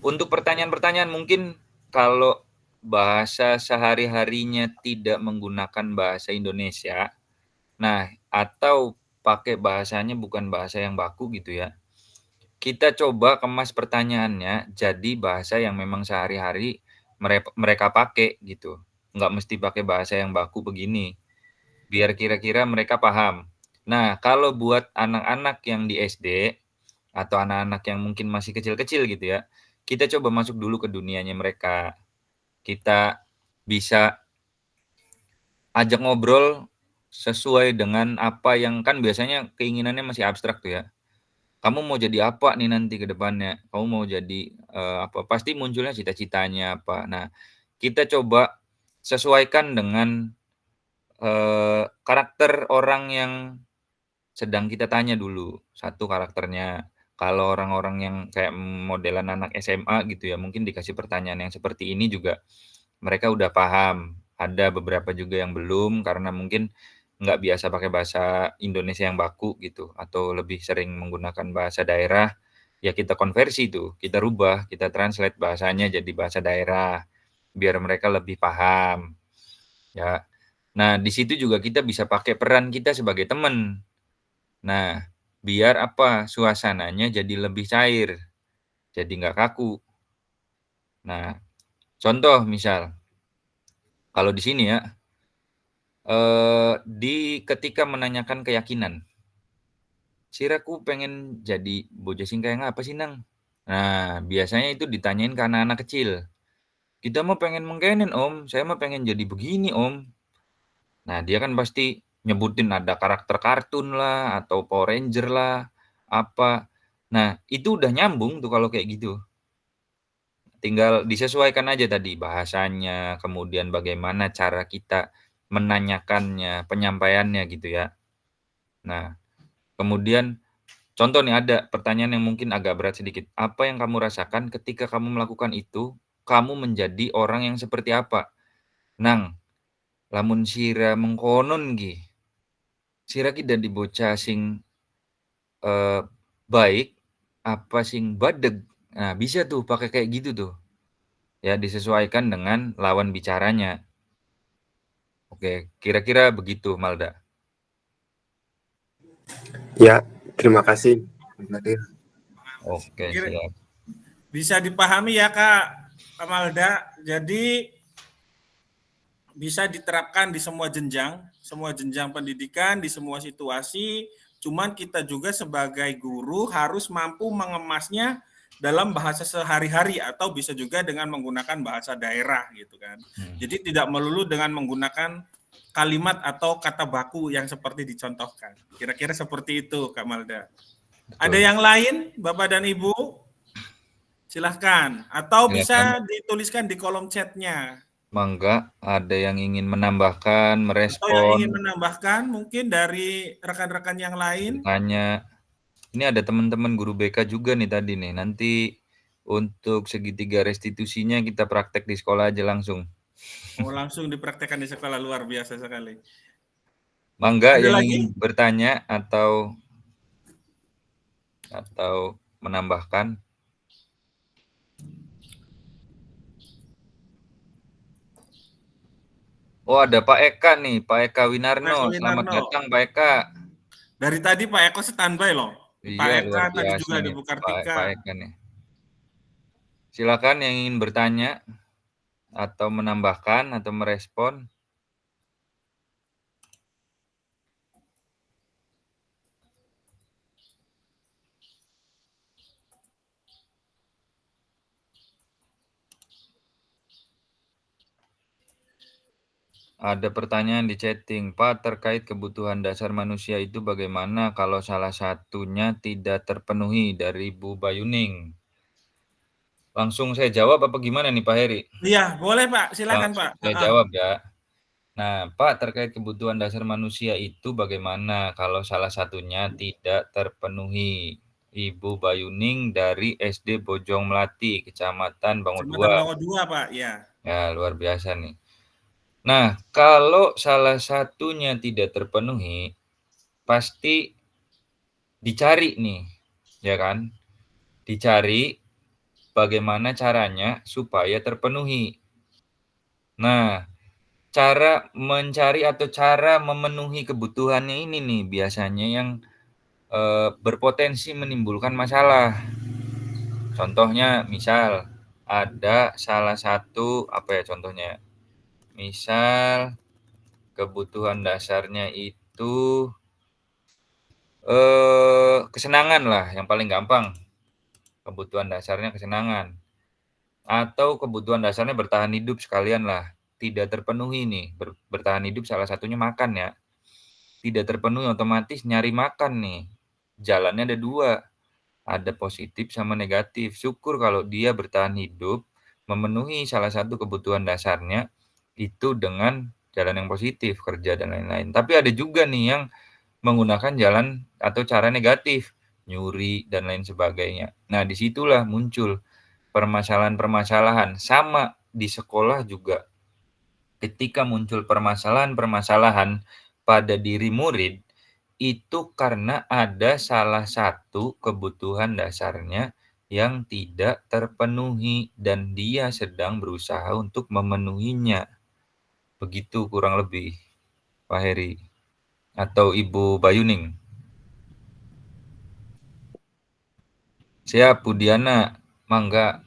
untuk pertanyaan-pertanyaan mungkin kalau bahasa sehari-harinya tidak menggunakan bahasa Indonesia, nah atau pakai bahasanya bukan bahasa yang baku gitu ya, kita coba kemas pertanyaannya jadi bahasa yang memang sehari-hari mereka pakai gitu. Nggak mesti pakai bahasa yang baku begini, biar kira-kira mereka paham. Nah, kalau buat anak-anak yang di SD atau anak-anak yang mungkin masih kecil-kecil gitu ya, kita coba masuk dulu ke dunianya mereka. Kita bisa ajak ngobrol sesuai dengan apa yang kan biasanya keinginannya masih abstrak tuh ya. Kamu mau jadi apa nih nanti ke depannya? Kamu mau jadi, apa, pasti munculnya cita-citanya apa. Nah, kita coba sesuaikan dengan, karakter orang yang sedang kita tanya dulu, satu karakternya. Kalau orang-orang yang kayak modelan anak SMA gitu ya, mungkin dikasih pertanyaan yang seperti ini juga mereka udah paham. Ada beberapa juga yang belum karena mungkin nggak biasa pakai bahasa Indonesia yang baku gitu, atau lebih sering menggunakan bahasa daerah, ya kita konversi tuh, kita rubah, kita translate bahasanya jadi bahasa daerah, biar mereka lebih paham, ya. Nah, di situ juga kita bisa pakai peran kita sebagai teman. Nah, biar apa, suasananya jadi lebih cair, jadi nggak kaku. Nah, contoh misal, kalau di sini ya, ketika menanyakan keyakinan, "Siraku pengen jadi bojo sing kayak apa sih, Nang?" Nah, biasanya itu ditanyain ke anak-anak kecil. "Kita mah pengen mengkenen, Om, saya mah pengen jadi begini, Om." Nah, dia kan pasti nyebutin ada karakter kartun lah, atau Power Ranger lah, apa. Nah, itu udah nyambung tuh kalau kayak gitu. Tinggal disesuaikan aja tadi bahasanya, kemudian bagaimana cara kita menanyakannya, penyampaiannya gitu ya. Nah, kemudian contoh nih ada pertanyaan yang mungkin agak berat sedikit. Apa yang kamu rasakan ketika kamu melakukan itu, kamu menjadi orang yang seperti apa? Nang, lamun sira mengkonon nggih, sira ki dadi bocah sing, baik, apa sing badeg. Nah, bisa tuh pakai kayak gitu tuh. ya disesuaikan dengan lawan bicaranya. Oke, kira-kira begitu, Malda. Ya, terima kasih. Oke, siap. Bisa dipahami ya Kak Malda. Jadi bisa diterapkan di semua jenjang pendidikan, di semua situasi. Cuman kita juga sebagai guru harus mampu mengemasnya dalam bahasa sehari-hari atau bisa juga dengan menggunakan bahasa daerah gitu kan. Jadi tidak melulu dengan menggunakan kalimat atau kata baku yang seperti dicontohkan. Kira-kira seperti itu Kak Malda. Betul. Ada yang lain Bapak dan Ibu? Silahkan. Atau bisa dituliskan di kolom chatnya. Mangga, ada yang ingin menambahkan, merespon. Atau yang ingin menambahkan mungkin dari rekan-rekan yang lain. Tanya. Ini ada teman-teman guru BK juga nih tadi nih. Nanti untuk segitiga restitusinya kita praktek di sekolah aja langsung. Oh, langsung dipraktekkan di sekolah, luar biasa sekali. Mangga Ada yang lagi? ingin bertanya atau menambahkan. Oh, ada Pak Eka nih, Pak Eka Winarno. Selamat datang Pak Eka. Dari tadi Pak Eko standby loh. Pak Iya, Eka luar tadi biasa juga ada nih, Bu Kartika. Pak Eka nih. Silakan yang ingin bertanya atau menambahkan atau merespon. Ada pertanyaan di chatting, Pak, terkait kebutuhan dasar manusia itu bagaimana kalau salah satunya tidak terpenuhi, dari Bu Bayuning. Langsung saya jawab apa gimana nih Pak Heri? Iya, boleh Pak, silakan Pak. Saya jawab ya. Nah, Pak, terkait kebutuhan dasar manusia itu bagaimana kalau salah satunya tidak terpenuhi? Ibu Bayuning dari SD Bojong Melati, Kecamatan Bango II. Kecamatan Bango II, Pak, ya. Ya, luar biasa nih. Nah, kalau salah satunya tidak terpenuhi, pasti dicari nih, ya kan? Dicari bagaimana caranya supaya terpenuhi. Nah, cara mencari atau cara memenuhi kebutuhannya ini nih biasanya yang berpotensi menimbulkan masalah. Contohnya misal ada salah satu contohnya? Misal kebutuhan dasarnya itu kesenangan lah yang paling gampang. Kebutuhan dasarnya kesenangan. Atau kebutuhan dasarnya bertahan hidup sekalian lah. Tidak terpenuhi nih. Bertahan hidup salah satunya makan ya. Tidak terpenuhi otomatis nyari makan nih. Jalannya ada dua. Ada positif sama negatif. Syukur kalau dia bertahan hidup, memenuhi salah satu kebutuhan dasarnya itu dengan jalan yang positif, kerja dan lain-lain. Tapi ada juga nih yang menggunakan jalan atau cara negatif, nyuri dan lain sebagainya. Nah, disitulah muncul permasalahan-permasalahan. Sama di sekolah juga. Ketika muncul permasalahan-permasalahan pada diri murid, itu karena ada salah satu kebutuhan dasarnya yang tidak terpenuhi dan dia sedang berusaha untuk memenuhinya. Begitu kurang lebih, Pak Heri atau Ibu Bayuning. Siap, Bu Diana, mangga.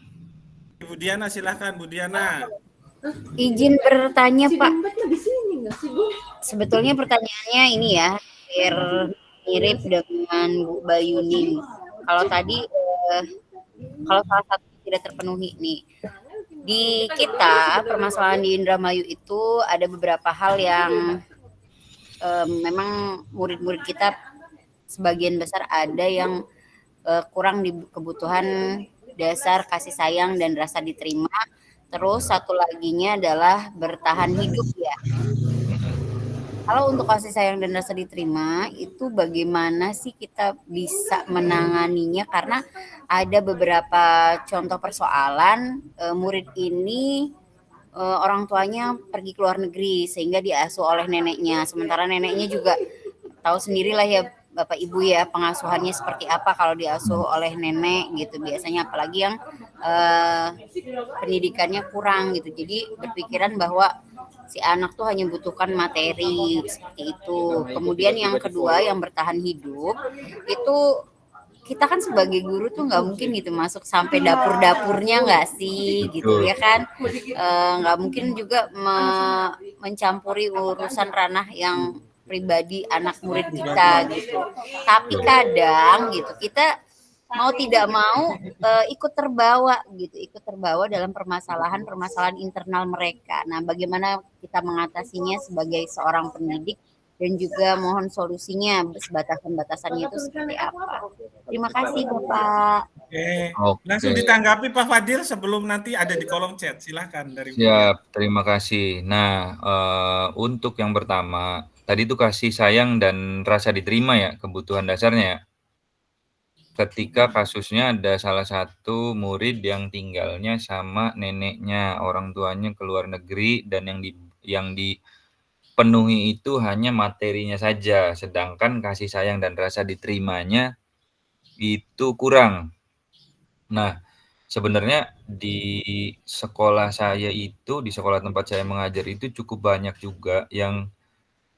Bu Diana, silahkan Bu Diana. Izin bertanya Pak. Sebetulnya pertanyaannya ini ya, biar mirip dengan Bu Bayuning. Kalau tadi kalau salah satu tidak terpenuhi nih, di kita permasalahan di Indramayu itu ada beberapa hal yang memang murid-murid kita sebagian besar ada yang kurang di kebutuhan dasar kasih sayang dan rasa diterima. Terus satu laginya adalah bertahan hidup ya. Kalau untuk kasih sayang dan rasa diterima itu bagaimana sih kita bisa menanganinya, karena ada beberapa contoh persoalan murid ini orang tuanya pergi ke luar negeri sehingga diasuh oleh neneknya, sementara neneknya juga tahu sendirilah ya Bapak Ibu ya pengasuhannya seperti apa kalau diasuh oleh nenek gitu biasanya, apalagi yang pendidikannya kurang gitu. Jadi berpikiran bahwa si anak tuh hanya butuhkan materi seperti itu. Kemudian yang kedua yang bertahan hidup itu kita kan sebagai guru tuh nggak mungkin gitu masuk sampai dapur-dapurnya nggak sih gitu ya kan, nggak mungkin juga mencampuri urusan ranah yang pribadi anak murid kita gitu. Tapi kadang gitu kita mau tidak mau ikut terbawa dalam permasalahan internal mereka. Nah, bagaimana kita mengatasinya sebagai seorang pendidik dan juga mohon solusinya, batasan-batasannya itu seperti apa. Terima kasih Bapak. Oke. Langsung ditanggapi Pak Fadil sebelum nanti ada di kolom chat. Silahkan dari Siap, terima kasih. Nah, untuk yang pertama, tadi itu kasih sayang dan rasa diterima ya, kebutuhan dasarnya ya. Ketika kasusnya ada salah satu murid yang tinggalnya sama neneknya, orang tuanya ke luar negeri dan yang dipenuhi itu hanya materinya saja, sedangkan kasih sayang dan rasa diterimanya itu kurang. Nah, sebenarnya di sekolah saya itu, di sekolah tempat saya mengajar itu cukup banyak juga yang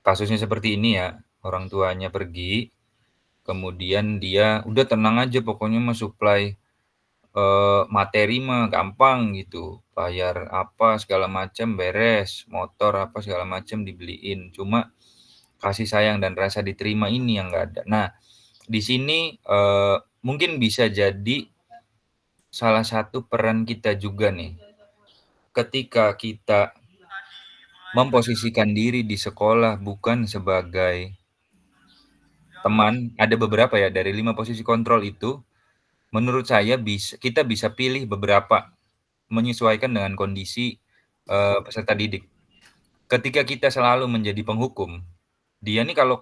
kasusnya seperti ini ya, orang tuanya pergi, kemudian dia udah tenang aja pokoknya mah suplai materi mah gampang gitu, bayar apa segala macam beres, motor apa segala macam dibeliin, cuma kasih sayang dan rasa diterima ini yang nggak ada. Nah, di sini mungkin bisa jadi salah satu peran kita juga nih, ketika kita memposisikan diri di sekolah bukan sebagai teman, ada beberapa ya dari 5 posisi kontrol itu, menurut saya kita bisa pilih beberapa, menyesuaikan dengan kondisi peserta didik. Ketika kita selalu menjadi penghukum, dia nih kalau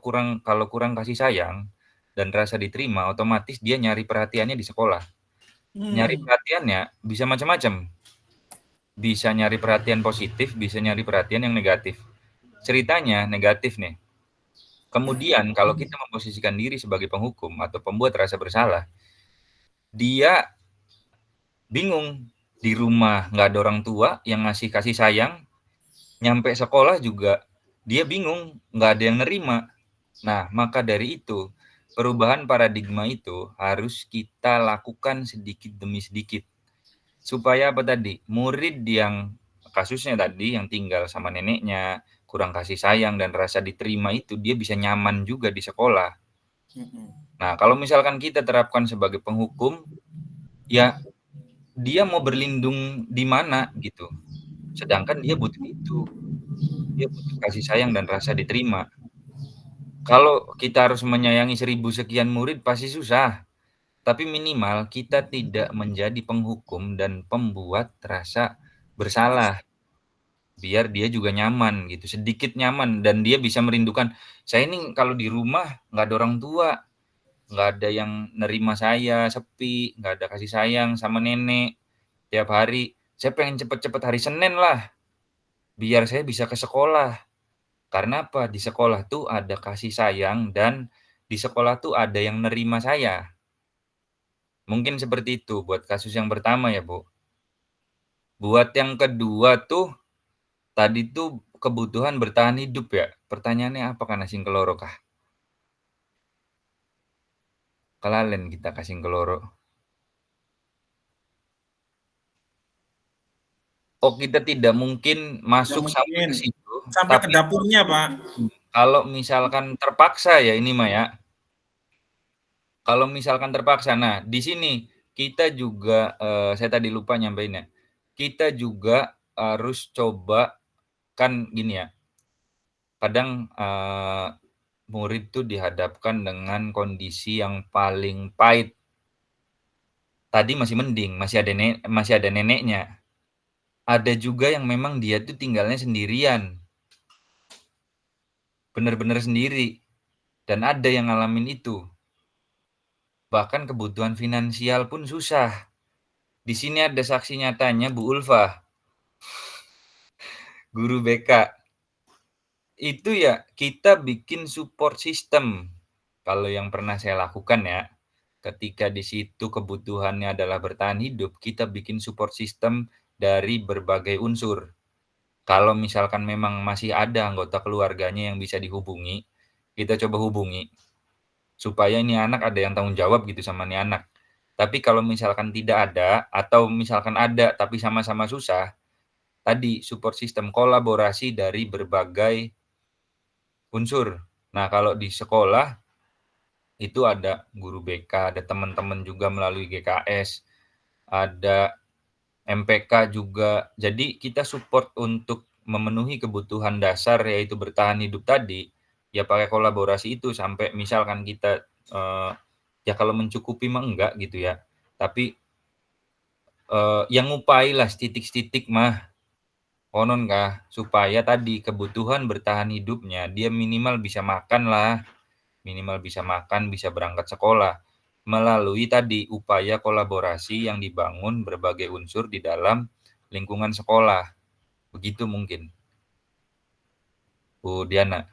kurang kasih sayang dan rasa diterima, otomatis dia nyari perhatiannya di sekolah. Nyari perhatiannya bisa macam-macam. Bisa nyari perhatian positif, bisa nyari perhatian yang negatif. Ceritanya negatif nih. Kemudian kalau kita memposisikan diri sebagai penghukum atau pembuat rasa bersalah, dia bingung. Di rumah nggak ada orang tua yang ngasih kasih sayang, nyampe sekolah juga dia bingung, nggak ada yang nerima. Nah, maka dari itu, perubahan paradigma itu harus kita lakukan sedikit demi sedikit. Supaya apa tadi? Murid yang kasusnya tadi yang tinggal sama neneknya, kurang kasih sayang dan rasa diterima itu, dia bisa nyaman juga di sekolah. Nah, kalau misalkan kita terapkan sebagai penghukum, ya dia mau berlindung di mana gitu. Sedangkan dia butuh itu. Dia butuh kasih sayang dan rasa diterima. Kalau kita harus menyayangi 1000 sekian murid pasti susah. Tapi minimal kita tidak menjadi penghukum dan pembuat rasa bersalah. Biar dia juga nyaman gitu, sedikit nyaman dan dia bisa merindukan, saya ini kalau di rumah nggak ada orang tua, nggak ada yang nerima saya, sepi, nggak ada kasih sayang sama nenek tiap hari. Saya pengen cepet-cepet hari Senin lah, biar saya bisa ke sekolah. Karena apa? Di sekolah tuh ada kasih sayang dan di sekolah tuh ada yang nerima saya. Mungkin seperti itu buat kasus yang pertama ya, Bu. Buat yang kedua tuh, tadi tuh kebutuhan bertahan hidup ya. Pertanyaannya apa kan asing keloro kah? Kelalen kita kasing keloro. Oh, kita tidak mungkin masuk sampai ke situ. Sampai ke dapurnya, Pak. Kalau misalkan terpaksa ya ini mah ya. Kalau misalkan terpaksa, nah di sini kita juga, saya tadi lupa nyampein ya, kita juga harus coba kan gini ya, kadang murid tuh dihadapkan dengan kondisi yang paling pahit. Tadi masih mending, masih ada neneknya. Ada juga yang memang dia tuh tinggalnya sendirian. Bener-bener sendiri. Dan ada yang ngalamin itu. Bahkan kebutuhan finansial pun susah. Di sini ada saksi nyatanya Bu Ulfa. Guru BK. Itu ya kita bikin support system. Kalau yang pernah saya lakukan ya. ketika di situ kebutuhannya adalah bertahan hidup, kita bikin support system dari berbagai unsur. Kalau misalkan memang masih ada anggota keluarganya yang bisa dihubungi, kita coba hubungi. Supaya ini anak ada yang tanggung jawab gitu sama ini anak. Tapi kalau misalkan tidak ada, atau misalkan ada tapi sama-sama susah, tadi support system kolaborasi dari berbagai unsur. Nah, kalau di sekolah itu ada guru BK, ada teman-teman juga melalui GKS, ada MPK juga. Jadi kita support untuk memenuhi kebutuhan dasar yaitu bertahan hidup tadi, ya pakai kolaborasi itu sampai misalkan kita ya kalau mencukupi mah enggak gitu ya. Tapi yang ngupai lah titik-titik mah konon kah supaya tadi kebutuhan bertahan hidupnya dia minimal bisa makan lah. Minimal bisa makan, bisa berangkat sekolah, melalui tadi upaya kolaborasi yang dibangun berbagai unsur di dalam lingkungan sekolah. Begitu mungkin. Bu Diana.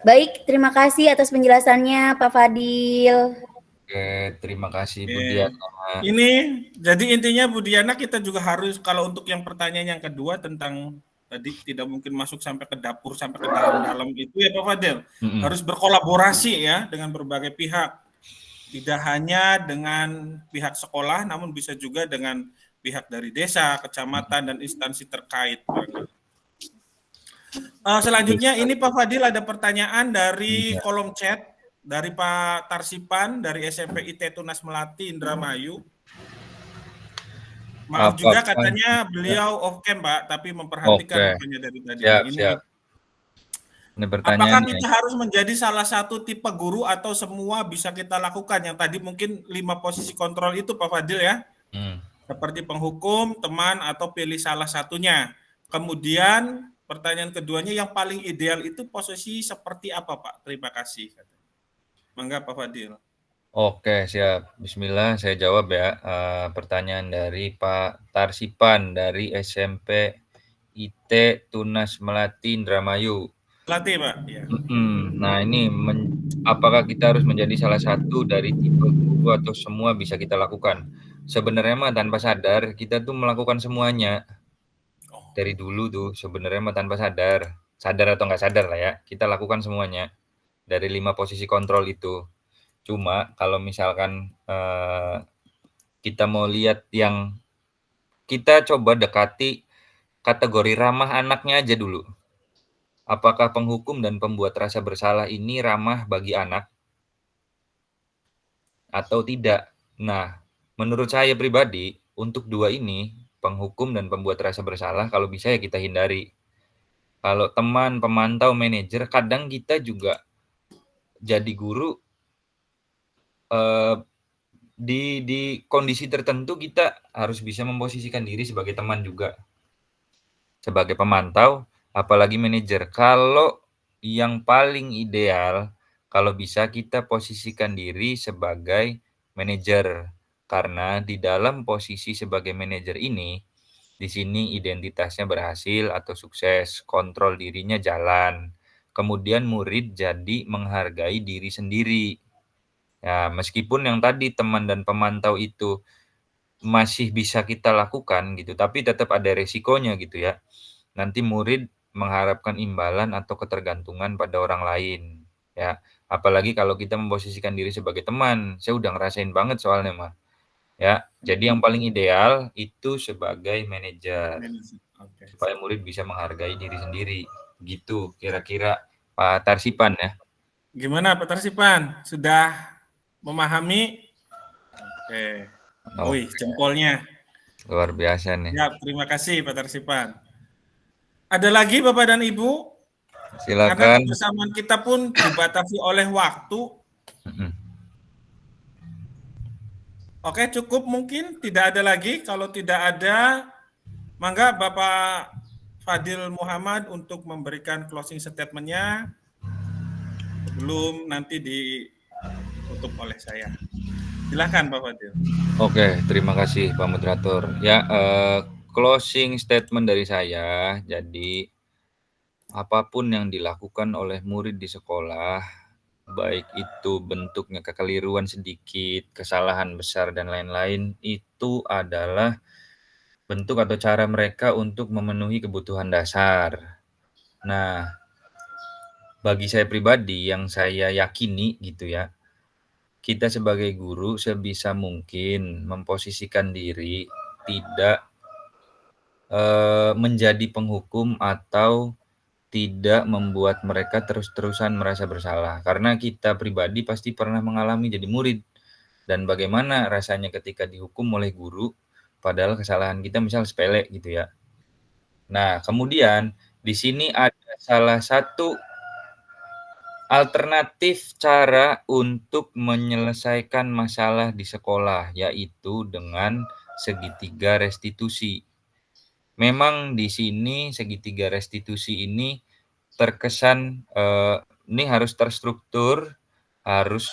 Baik, terima kasih atas penjelasannya Pak Fadil. Oke, terima kasih Bu Diana. Ini jadi intinya Bu Diana kita juga harus kalau untuk yang pertanyaan yang kedua tentang tadi tidak mungkin masuk sampai ke dapur sampai ke dalam-dalam itu ya Pak Fadil. Harus berkolaborasi ya dengan berbagai pihak. Tidak hanya dengan pihak sekolah namun bisa juga dengan pihak dari desa, kecamatan dan instansi terkait. Selanjutnya ini Pak Fadil ada pertanyaan dari kolom chat dari Pak Tarsipan dari SMP IT Tunas Melati Indramayu. Maaf juga katanya beliau off cam Pak, tapi memperhatikan makanya dari tadi. Siap. Ini apakah kita harus menjadi salah satu tipe guru atau semua bisa kita lakukan? Yang tadi mungkin 5 posisi kontrol itu Pak Fadil ya. Seperti penghukum, teman, atau pilih salah satunya. Kemudian pertanyaan keduanya yang paling ideal itu posisi seperti apa Pak? Terima kasih. Mangga Pak Fadil. Oke, siap. Bismillah, saya jawab ya. Pertanyaan dari Pak Tarsipan dari SMP IT Tunas Melati Indramayu. Melati Pak. Ya. Nah ini apakah kita harus menjadi salah satu dari tipe guru atau semua bisa kita lakukan? Sebenarnya mah tanpa sadar kita tuh melakukan semuanya. Dari dulu tuh sebenarnya mah tanpa sadar atau nggak sadar lah ya, kita lakukan semuanya dari 5 posisi kontrol itu. Cuma kalau misalkan kita mau lihat yang kita coba dekati kategori ramah anaknya aja dulu. Apakah penghukum dan pembuat rasa bersalah ini ramah bagi anak atau tidak? Nah, menurut saya pribadi untuk 2 ini, penghukum dan pembuat rasa bersalah kalau bisa ya kita hindari. Kalau teman, pemantau, manajer, kadang kita juga jadi guru di kondisi tertentu kita harus bisa memposisikan diri sebagai teman juga. Sebagai pemantau, apalagi manajer. Kalau yang paling ideal, kalau bisa kita posisikan diri sebagai manajer. Karena di dalam posisi sebagai manajer ini, di sini identitasnya berhasil atau sukses, kontrol dirinya jalan. Kemudian murid jadi menghargai diri sendiri. Ya, meskipun yang tadi teman dan pemantau itu masih bisa kita lakukan gitu, tapi tetap ada resikonya gitu ya. Nanti murid mengharapkan imbalan atau ketergantungan pada orang lain, ya. Apalagi kalau kita memposisikan diri sebagai teman, saya udah ngerasain banget soalnya mah. Ya, jadi yang paling ideal itu sebagai manajer. Supaya murid bisa menghargai diri sendiri. Gitu kira-kira Pak Tarsipan ya. Gimana Pak Tarsipan? Sudah memahami? Oke. Wih, jempolnya. Luar biasa nih. Ya, terima kasih Pak Tarsipan. Ada lagi Bapak dan Ibu? Silakan. Karena kebersamaan kita pun dibatasi oleh waktu. Oke, cukup mungkin. Tidak ada lagi. Kalau tidak ada, mangga Bapak Fadil Muhammad untuk memberikan closing statement-nya sebelum nanti ditutup oleh saya. Silakan Pak Fadil. Oke, terima kasih Pak Moderator. Ya, closing statement dari saya. Jadi apapun yang dilakukan oleh murid di sekolah baik itu bentuknya kekeliruan sedikit, kesalahan besar dan lain-lain, itu adalah bentuk atau cara mereka untuk memenuhi kebutuhan dasar. Nah, bagi saya pribadi yang saya yakini gitu ya, kita sebagai guru sebisa mungkin memposisikan diri tidak menjadi penghukum atau tidak membuat mereka terus-terusan merasa bersalah. Karena kita pribadi pasti pernah mengalami jadi murid. Dan bagaimana rasanya ketika dihukum oleh guru, padahal kesalahan kita misal sepele gitu ya. Nah, kemudian di sini ada salah satu alternatif cara untuk menyelesaikan masalah di sekolah, yaitu dengan segitiga restitusi. Memang di sini segitiga restitusi ini terkesan ini harus terstruktur, harus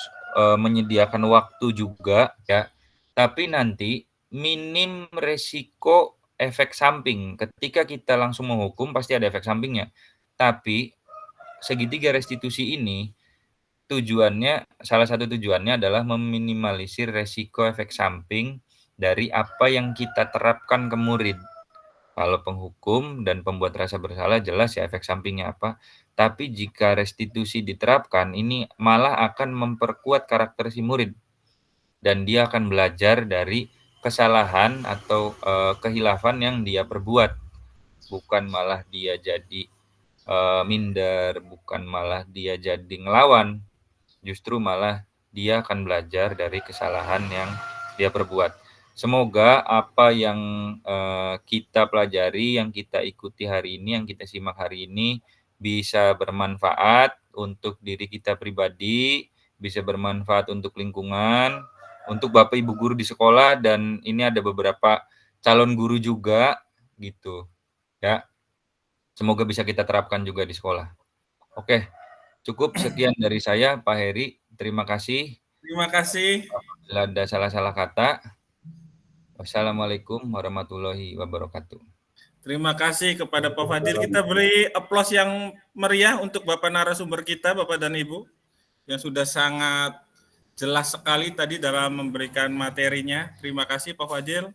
menyediakan waktu juga ya. Tapi nanti minim resiko efek samping. Ketika kita langsung menghukum pasti ada efek sampingnya. Tapi segitiga restitusi ini salah satu tujuannya adalah meminimalisir resiko efek samping dari apa yang kita terapkan ke murid. Kalau penghukum dan pembuat rasa bersalah jelas ya efek sampingnya apa. Tapi jika restitusi diterapkan, ini malah akan memperkuat karakter si murid. Dan dia akan belajar dari kesalahan atau kehilafan yang dia perbuat. Bukan malah dia jadi minder, bukan malah dia jadi ngelawan. Justru malah dia akan belajar dari kesalahan yang dia perbuat. Semoga apa yang kita pelajari, yang kita ikuti hari ini, yang kita simak hari ini bisa bermanfaat untuk diri kita pribadi, bisa bermanfaat untuk lingkungan, untuk Bapak Ibu guru di sekolah, dan ini ada beberapa calon guru juga gitu. Ya. Semoga bisa kita terapkan juga di sekolah. Oke, cukup sekian dari saya, Pak Heri. Terima kasih. Terima kasih. Bila ada salah-salah kata. Wassalamualaikum warahmatullahi wabarakatuh. Terima kasih kepada Pak Fadil. Kita beri aplaus yang meriah untuk Bapak narasumber kita, Bapak dan Ibu, yang sudah sangat jelas sekali tadi dalam memberikan materinya. Terima kasih Pak Fadil.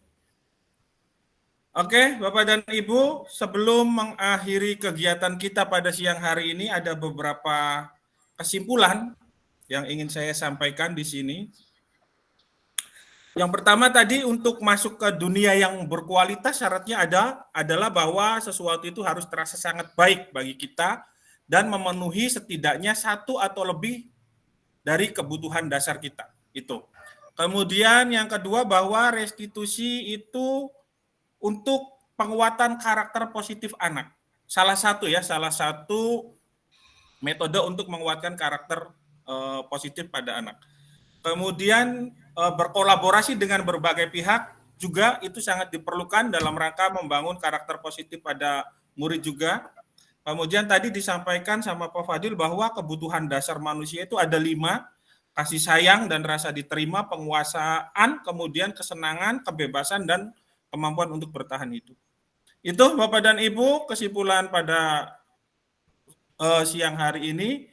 Oke, Bapak dan Ibu, sebelum mengakhiri kegiatan kita pada siang hari ini, ada beberapa kesimpulan yang ingin saya sampaikan di sini. Yang pertama tadi, untuk masuk ke dunia yang berkualitas syaratnya adalah bahwa sesuatu itu harus terasa sangat baik bagi kita dan memenuhi setidaknya satu atau lebih dari kebutuhan dasar kita. Itu. Kemudian yang kedua, bahwa restitusi itu untuk penguatan karakter positif anak. Salah satu metode untuk menguatkan karakter positif pada anak. Kemudian berkolaborasi dengan berbagai pihak juga itu sangat diperlukan dalam rangka membangun karakter positif pada murid juga. Kemudian tadi disampaikan sama Pak Fadil bahwa kebutuhan dasar manusia itu ada 5, kasih sayang dan rasa diterima, penguasaan, kemudian kesenangan, kebebasan, dan kemampuan untuk bertahan hidup. Itu Bapak dan Ibu kesimpulan pada siang hari ini.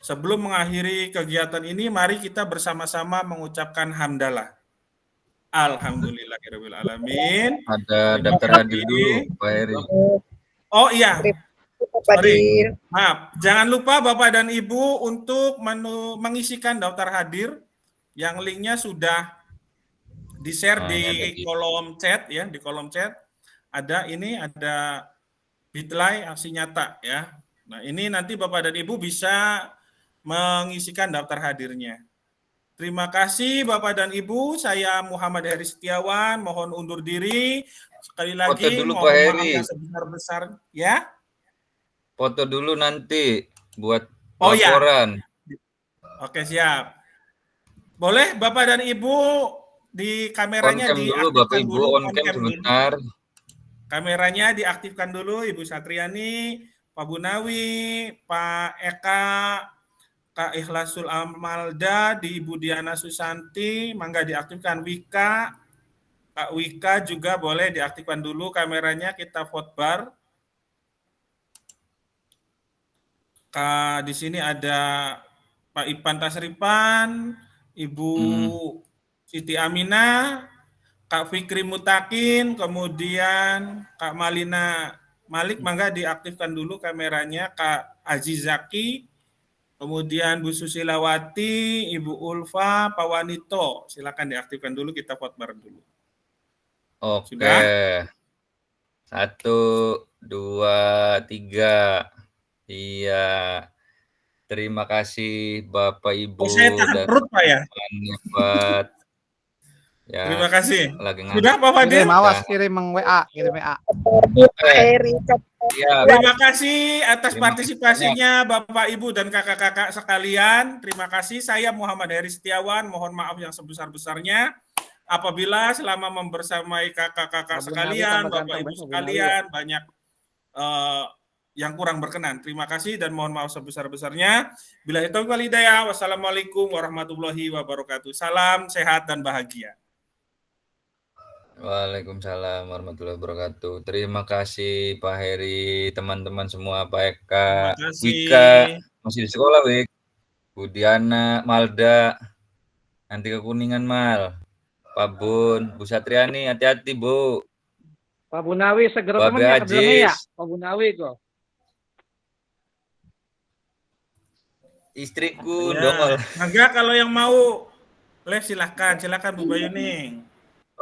Sebelum mengakhiri kegiatan ini, mari kita bersama-sama mengucapkan hamdalah. Alhamdulillahirabbil alamin. Ada daftar hadir dulu, Pak Heri. Oh iya. Sorry. Maaf. Jangan lupa Bapak dan Ibu untuk mengisikan daftar hadir yang linknya sudah di-share di kolom chat ya, di kolom chat. Ada Bitly aksi nyata ya. Nah, ini nanti Bapak dan Ibu bisa mengisikan daftar hadirnya. Terima kasih Bapak dan Ibu, saya Muhammad Heri Setiawan, mohon undur diri. Sekali lagi dulu, mohon Pak maaf Heri. yang sebesar-besar ya. Foto dulu nanti buat Oh ya. laporan. Oke, siap. Boleh Bapak dan Ibu di kameranya On-cam dulu, diaktifkan Bapak Ibu, dulu. on-cam sebentar. Kameranya diaktifkan dulu, Ibu Satriani, Pak Bunawi, Pak Eka, Kak Ikhlasul Amalda, di Ibu Diana Susanti, mangga diaktifkan. Wika, Kak Wika juga boleh diaktifkan dulu kameranya, kita vote bar. Di sini ada Pak Ipan Tasripan, Ibu Siti Aminah, Kak Fikri Mutakin, kemudian Kak Malina Malik, mangga diaktifkan dulu kameranya. Kak Azizaki, kemudian Bu Susilawati, Ibu Ulfa, Pak Wanito, silakan diaktifkan dulu, kita vote bareng dulu. Oke. Sudah? 1, 2, 3. Iya. Terima kasih Bapak Ibu Saya tahan dan perut, Pak, ya. hebat. Ya, Terima kasih. lagi Sudah, Pak Fadil? Kirim, awas kirim WA, kirim WA. Iya. Terima kasih atas partisipasinya Bapak, Ibu, dan kakak-kakak sekalian. Terima kasih. Saya Muhammad Heri Setiawan. Mohon maaf yang sebesar-besarnya apabila selama membersamai kakak-kakak sekalian, Bapak Ibu sekalian, banyak yang kurang berkenan. Terima kasih dan mohon maaf sebesar-besarnya. Billahi taufiq wal hidayah. Wassalamualaikum warahmatullahi wabarakatuh. Salam sehat dan bahagia. Waalaikumsalam warahmatullahi wabarakatuh. Terima kasih Pak Heri, teman-teman semua, Pak Eka, Wika, masih di sekolah, Wik. Bu Diana, Malda, nanti ke Kuningan, Mal. Pak Bun, Bu Satriani, hati-hati, Bu. Pak Bunawi segera Babe temennya ke dalamnya ya. Ajis. Pak Bunawi kok. Istriku, Ya. dongol. Mangga kalau yang mau live silahkan Bu Bayuning.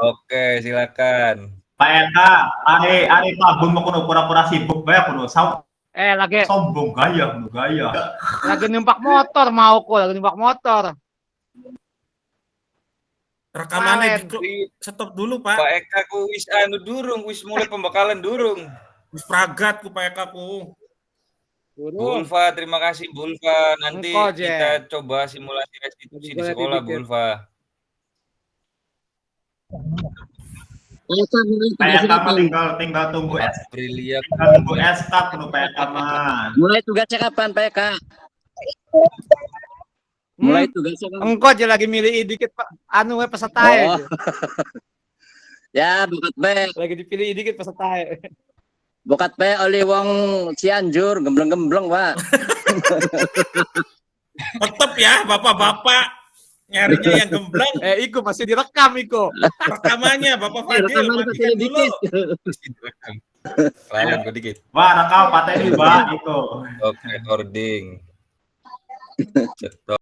Oke, silakan. Pak Eka, are Pak Bun mau kuno pura-pura sibuk bae kuno Lagi sombong gaya. lagi numpak motor mau kok, lagi numpak motor. Rekamannya stop dulu, Pak. Pak Eka ku wis anu durung, wis mulai pembekalan durung. Wis pragat ku Pak Eka ku. Bu Ulfa, terima kasih Bu Ulfa. Nanti Engkau, Je. kita coba simulasi restitusi di sekolah, Bu Ulfa. Pak Eka mah tinggal tunggu Aprilia. tinggal tunggu SK kuno Pak Eka mah. Mulai tugasnya kapan, Pak Eka? Mulai tugasnya kapan? Engkau aja lagi milih dikit Pak. Anu peserta Oh. Ya, bukat be. Lagi dipilih dikit peserta. Bukat be oleh wong Cianjur, gembleng-gembleng, Pak. Tetep ya, Bapak-bapak nyarinya yang gembleng. Iko masih direkam Iko. Rekamannya Bapak Fadil, Rekaman matikan dulu. Lain gue dikit. Wah, rekam pateni Mbak itu. Oke, recording. Stop.